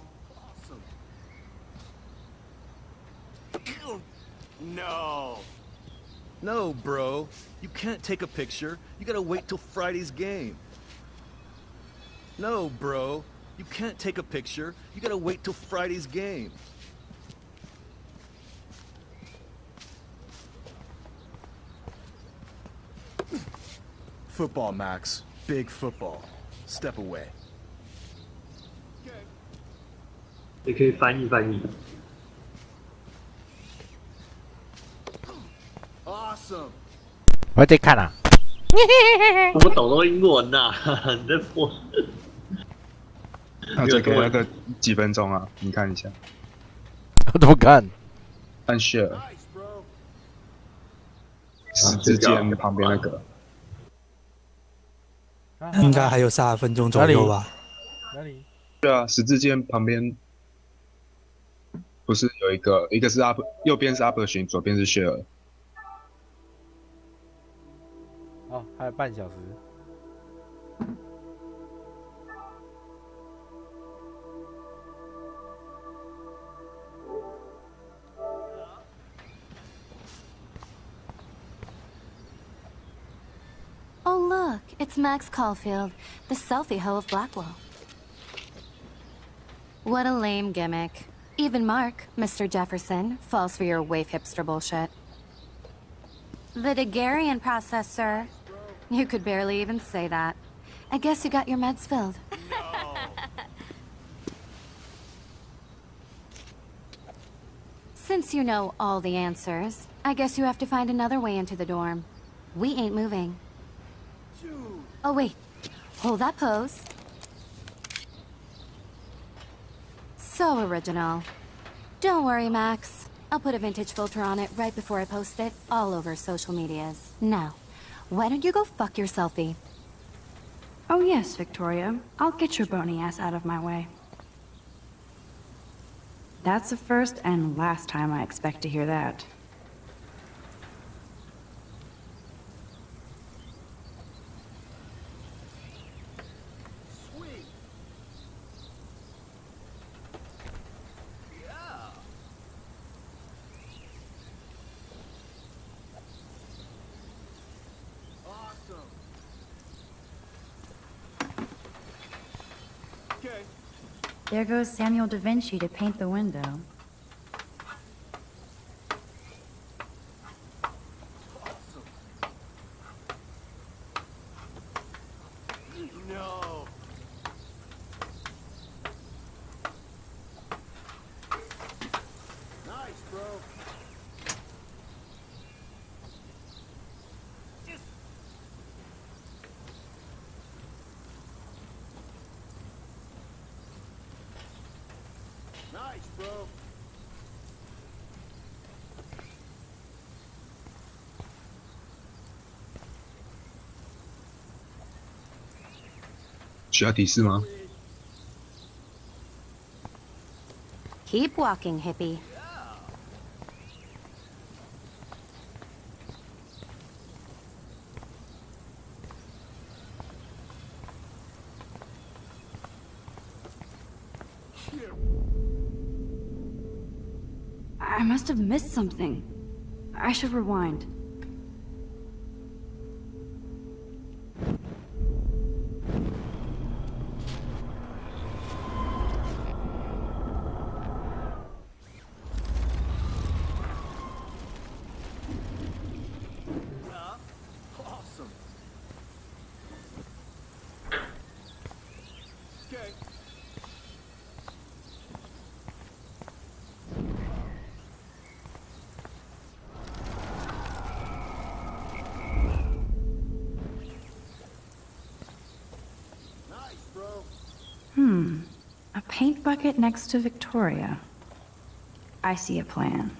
no. No, bro. You can't take a picture. You gotta wait till Friday's game. No, bro. You can't take a picture. You gotta wait till Friday's game. Football, Max. Big football. Step away. 也可以翻译翻译。 Awesome. 我在看啊。我不懂都英文呐、你在播。那这个那个几分钟啊？你看一下。我怎么看？按 share。十字键旁边那个。应该还有30分钟左右吧。哪里？对啊，十字键旁边不是有一个是 up， 右边是 up 群，左边是 share。哦，还有半小时。Oh, look, it's Max Caulfield, the selfie hoe of Blackwell. What a lame gimmick. Even Mark, Mr. Jefferson, falls for your wave hipster bullshit. The Daguerrean process, sir. You could barely even say that. I guess you got your meds filled. Since you know all the answers, I guess you have to find another way into the dorm. We ain't moving. Oh, wait. Hold that pose. So original. Don't worry, Max. I'll put a vintage filter on it right before I post it all over social medias. Now, why don't you go fuck your selfie? Oh yes, Victoria. I'll get your bony ass out of my way. That's the first and last time I expect to hear that. There goes Samuel da Vinci to paint the window. No. Nice, bro. Nice, bro. 需要提示吗？ Keep walking, hippie. I must have missed something. I should rewind. Awesome. Okay. A paint bucket next to Victoria. I see a plan.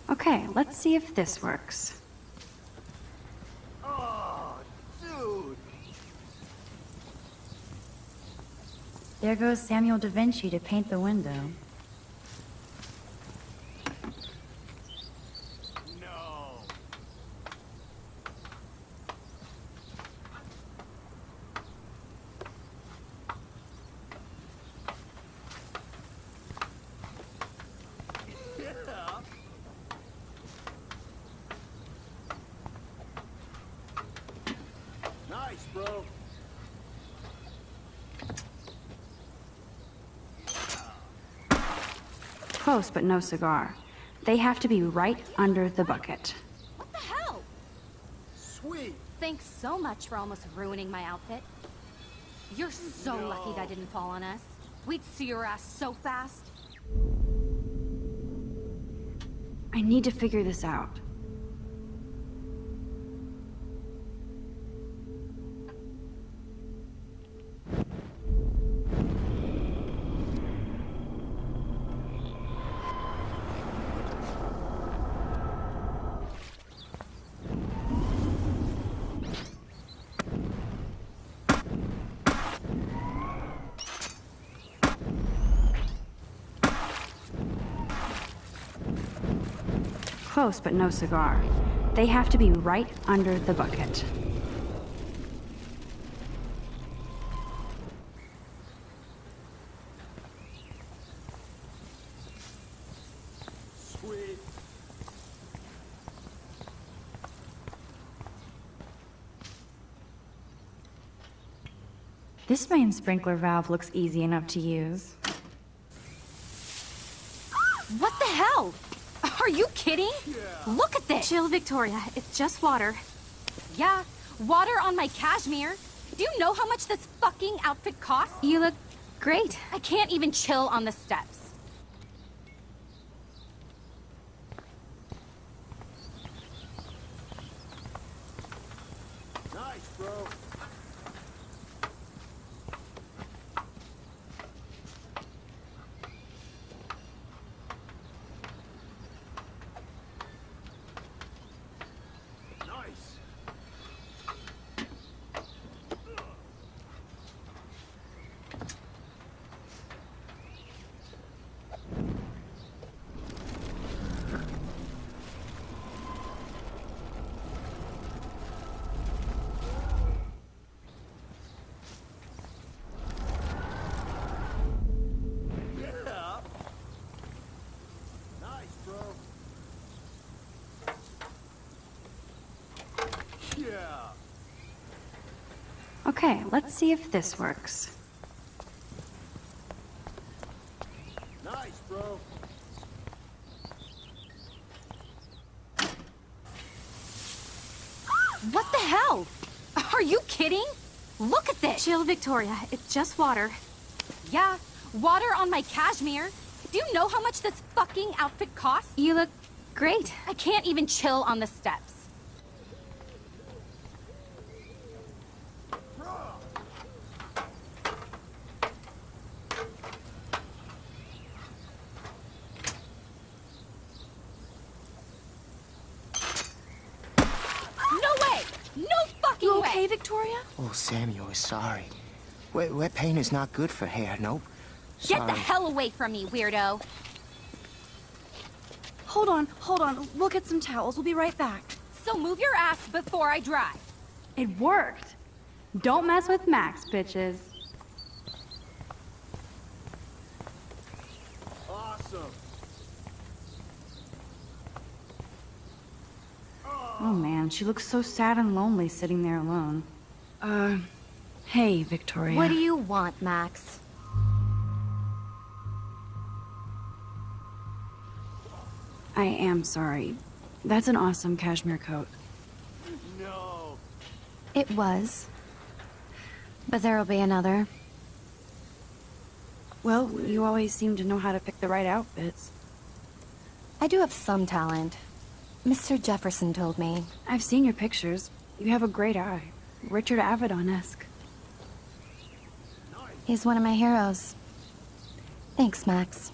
Okay, let's see if this works. Oh, dude. There goes Samuel da Vinci to paint the window. No. Yeah. Nice, bro. Close, but no cigar. They have to be right under the bucket. What the hell? Sweet. Thanks so much for almost ruining my outfit. You're so lucky that didn't fall on us. We'd see your ass so fast. I need to figure this out. Close, but no cigar. They have to be right under the bucket. Sweet. This main sprinkler valve looks easy enough to use. What the hell? Are you kidding? Look at this! Chill, Victoria. It's just water. Yeah, water on my cashmere. Do you know how much this fucking outfit costs? You look great. I can't even chill on the steps. Nice, bro. Nice. Yeah. Nice, bro. Yeah. Okay, let's see if this works. Nice, bro. What the hell? Are you kidding? Look at this! Chill, Victoria. It's just water. Yeah, water on my cashmere. Do you know how much this fucking outfit costs? You look great. I can't even chill on the steps. No way! No fucking You way! okay, okay, Victoria? Oh, Samuel is sorry. Wet paint is not good for hair, nope. Get the Sorry. hell away from me, weirdo! Hold on. We'll get some towels. We'll be right back. So move your ass before I drive. It worked. Don't mess with Max, bitches. Awesome. Oh man, she looks so sad and lonely sitting there alone. Hey, Victoria. What do you want, Max? I am sorry. That's an awesome cashmere coat. No. It was. But there'll be another. Well, you always seem to know how to pick the right outfits. I do have some talent. Mr. Jefferson told me. I've seen your pictures. You have a great eye. Richard Avedon-esque. He's one of my heroes. Thanks, Max.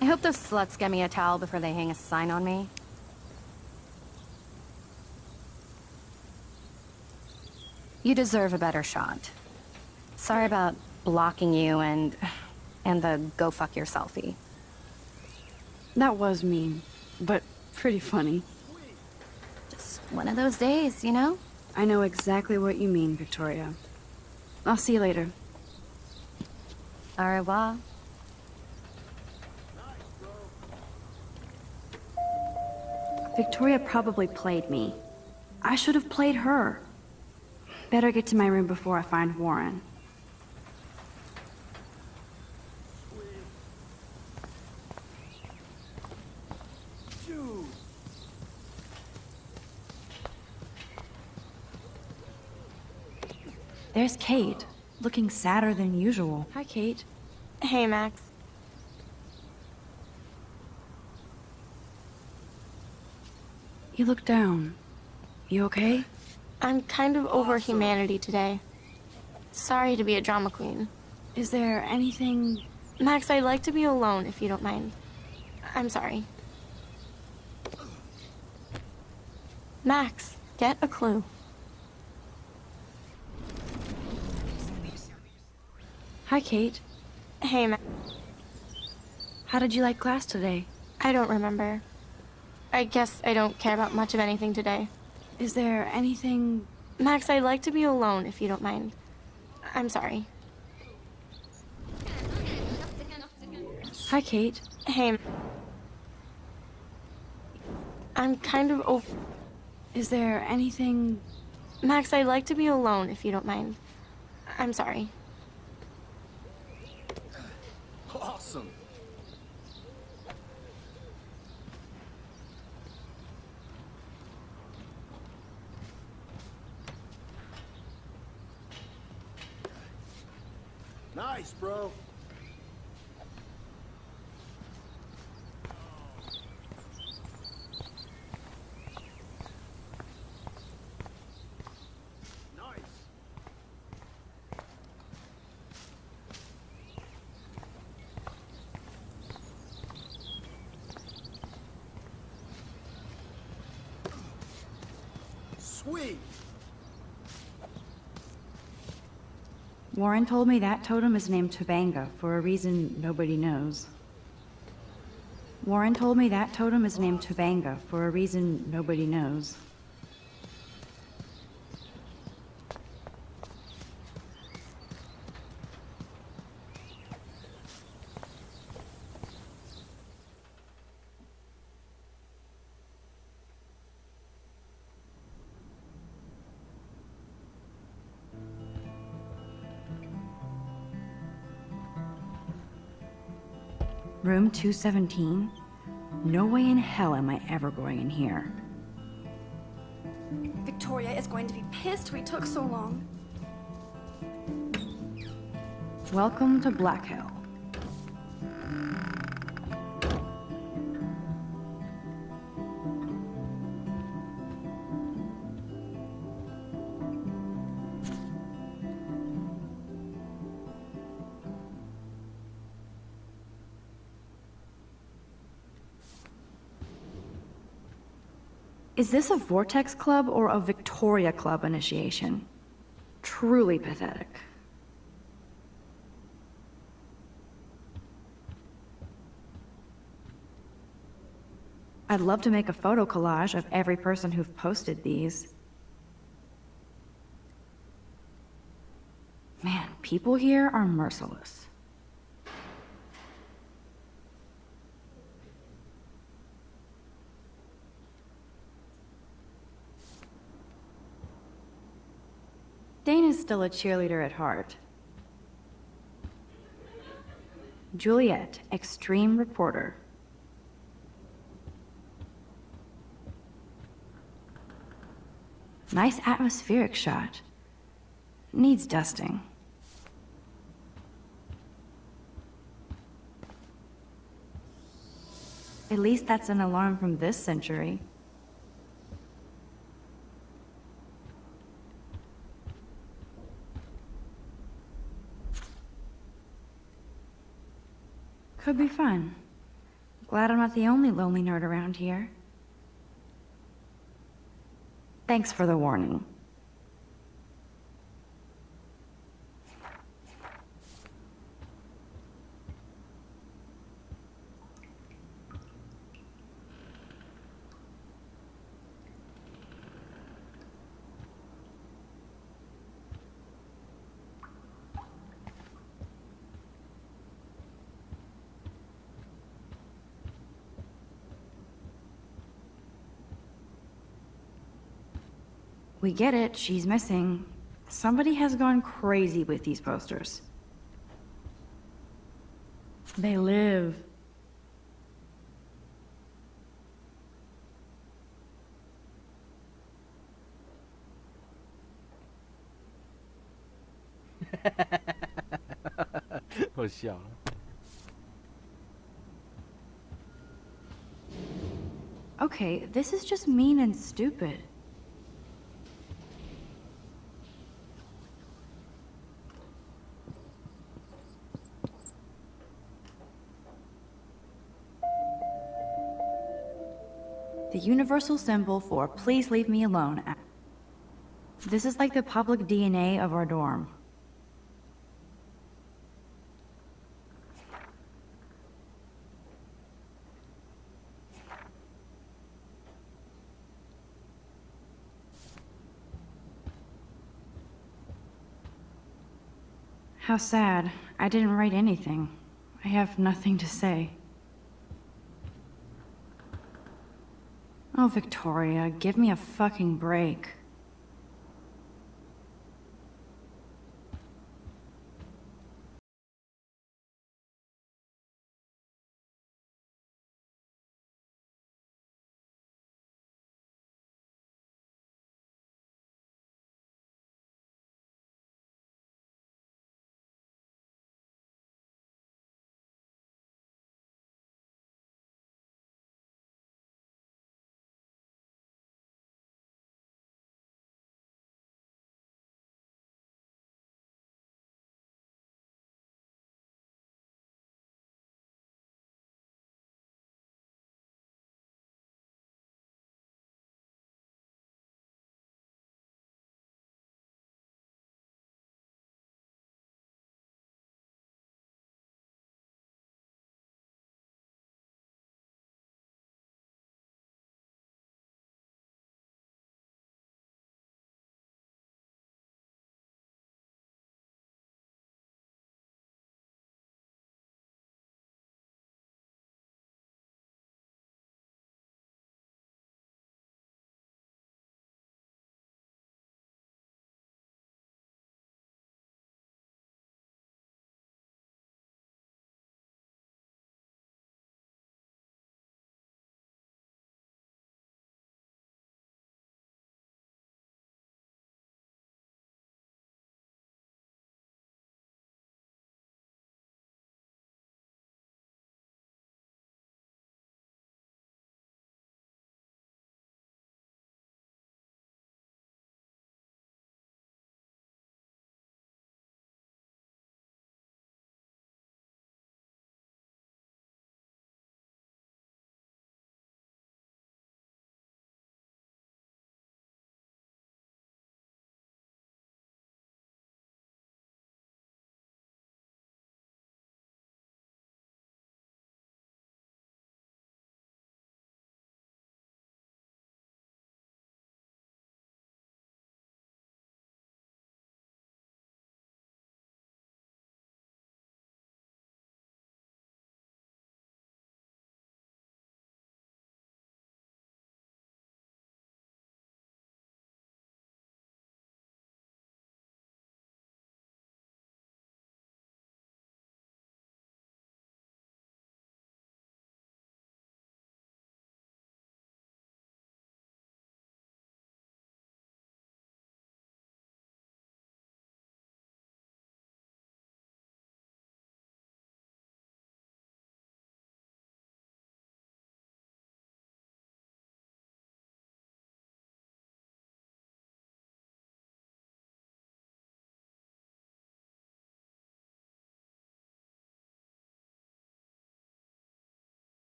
I hope those sluts get me a towel before they hang a sign on me. You deserve a better shot. Sorry about blocking you and the go fuck your selfie. That was mean, but pretty funny. Just one of those days, you know? I know exactly what you mean, Victoria. I'll see you later. Au revoir. Victoria probably played me. I should have played her. Better get to my room before I find Warren. There's Kate, looking sadder than usual. Hi, Kate. Hey, Max. You look down. You okay? I'm kind of over humanity today. Sorry to be a drama queen. Is there anything... Max, I'd like to be alone if you don't mind. I'm sorry. Max, get a clue. Hi, Kate. Hey, Max. How did you like class today? I don't remember. I guess I don't care about much of anything today. Is there anything... Max, I'd like to be alone if you don't mind. I'm sorry. Hi, Kate. Hey. I'm kind of over... Is there anything... Max, I'd like to be alone if you don't mind. I'm sorry. Awesome. Nice, bro. Nice. Sweet. Warren told me that totem is named Tobanga for a reason nobody knows. Warren told me that totem is named Tobanga for a reason nobody knows. Room 217? No way in hell am I ever going in here. Victoria is going to be pissed we took so long. Welcome to Black Hell. Is this a Vortex Club or a Victoria Club initiation? Truly pathetic. I'd love to make a photo collage of every person who've posted these. Man, people here are merciless. Dana's still a cheerleader at heart. Juliet, extreme reporter. Nice atmospheric shot. Needs dusting. At least that's an alarm from this century. Could be fun. Glad I'm not the only lonely nerd around here. Thanks for the warning. We get it, she's missing. Somebody has gone crazy with these posters. They live. Okay, this is just mean and stupid. The universal symbol for please leave me alone. This is like the public DNA of our dorm. How sad. I didn't write anything. I have nothing to say. Oh, Victoria, give me a fucking break.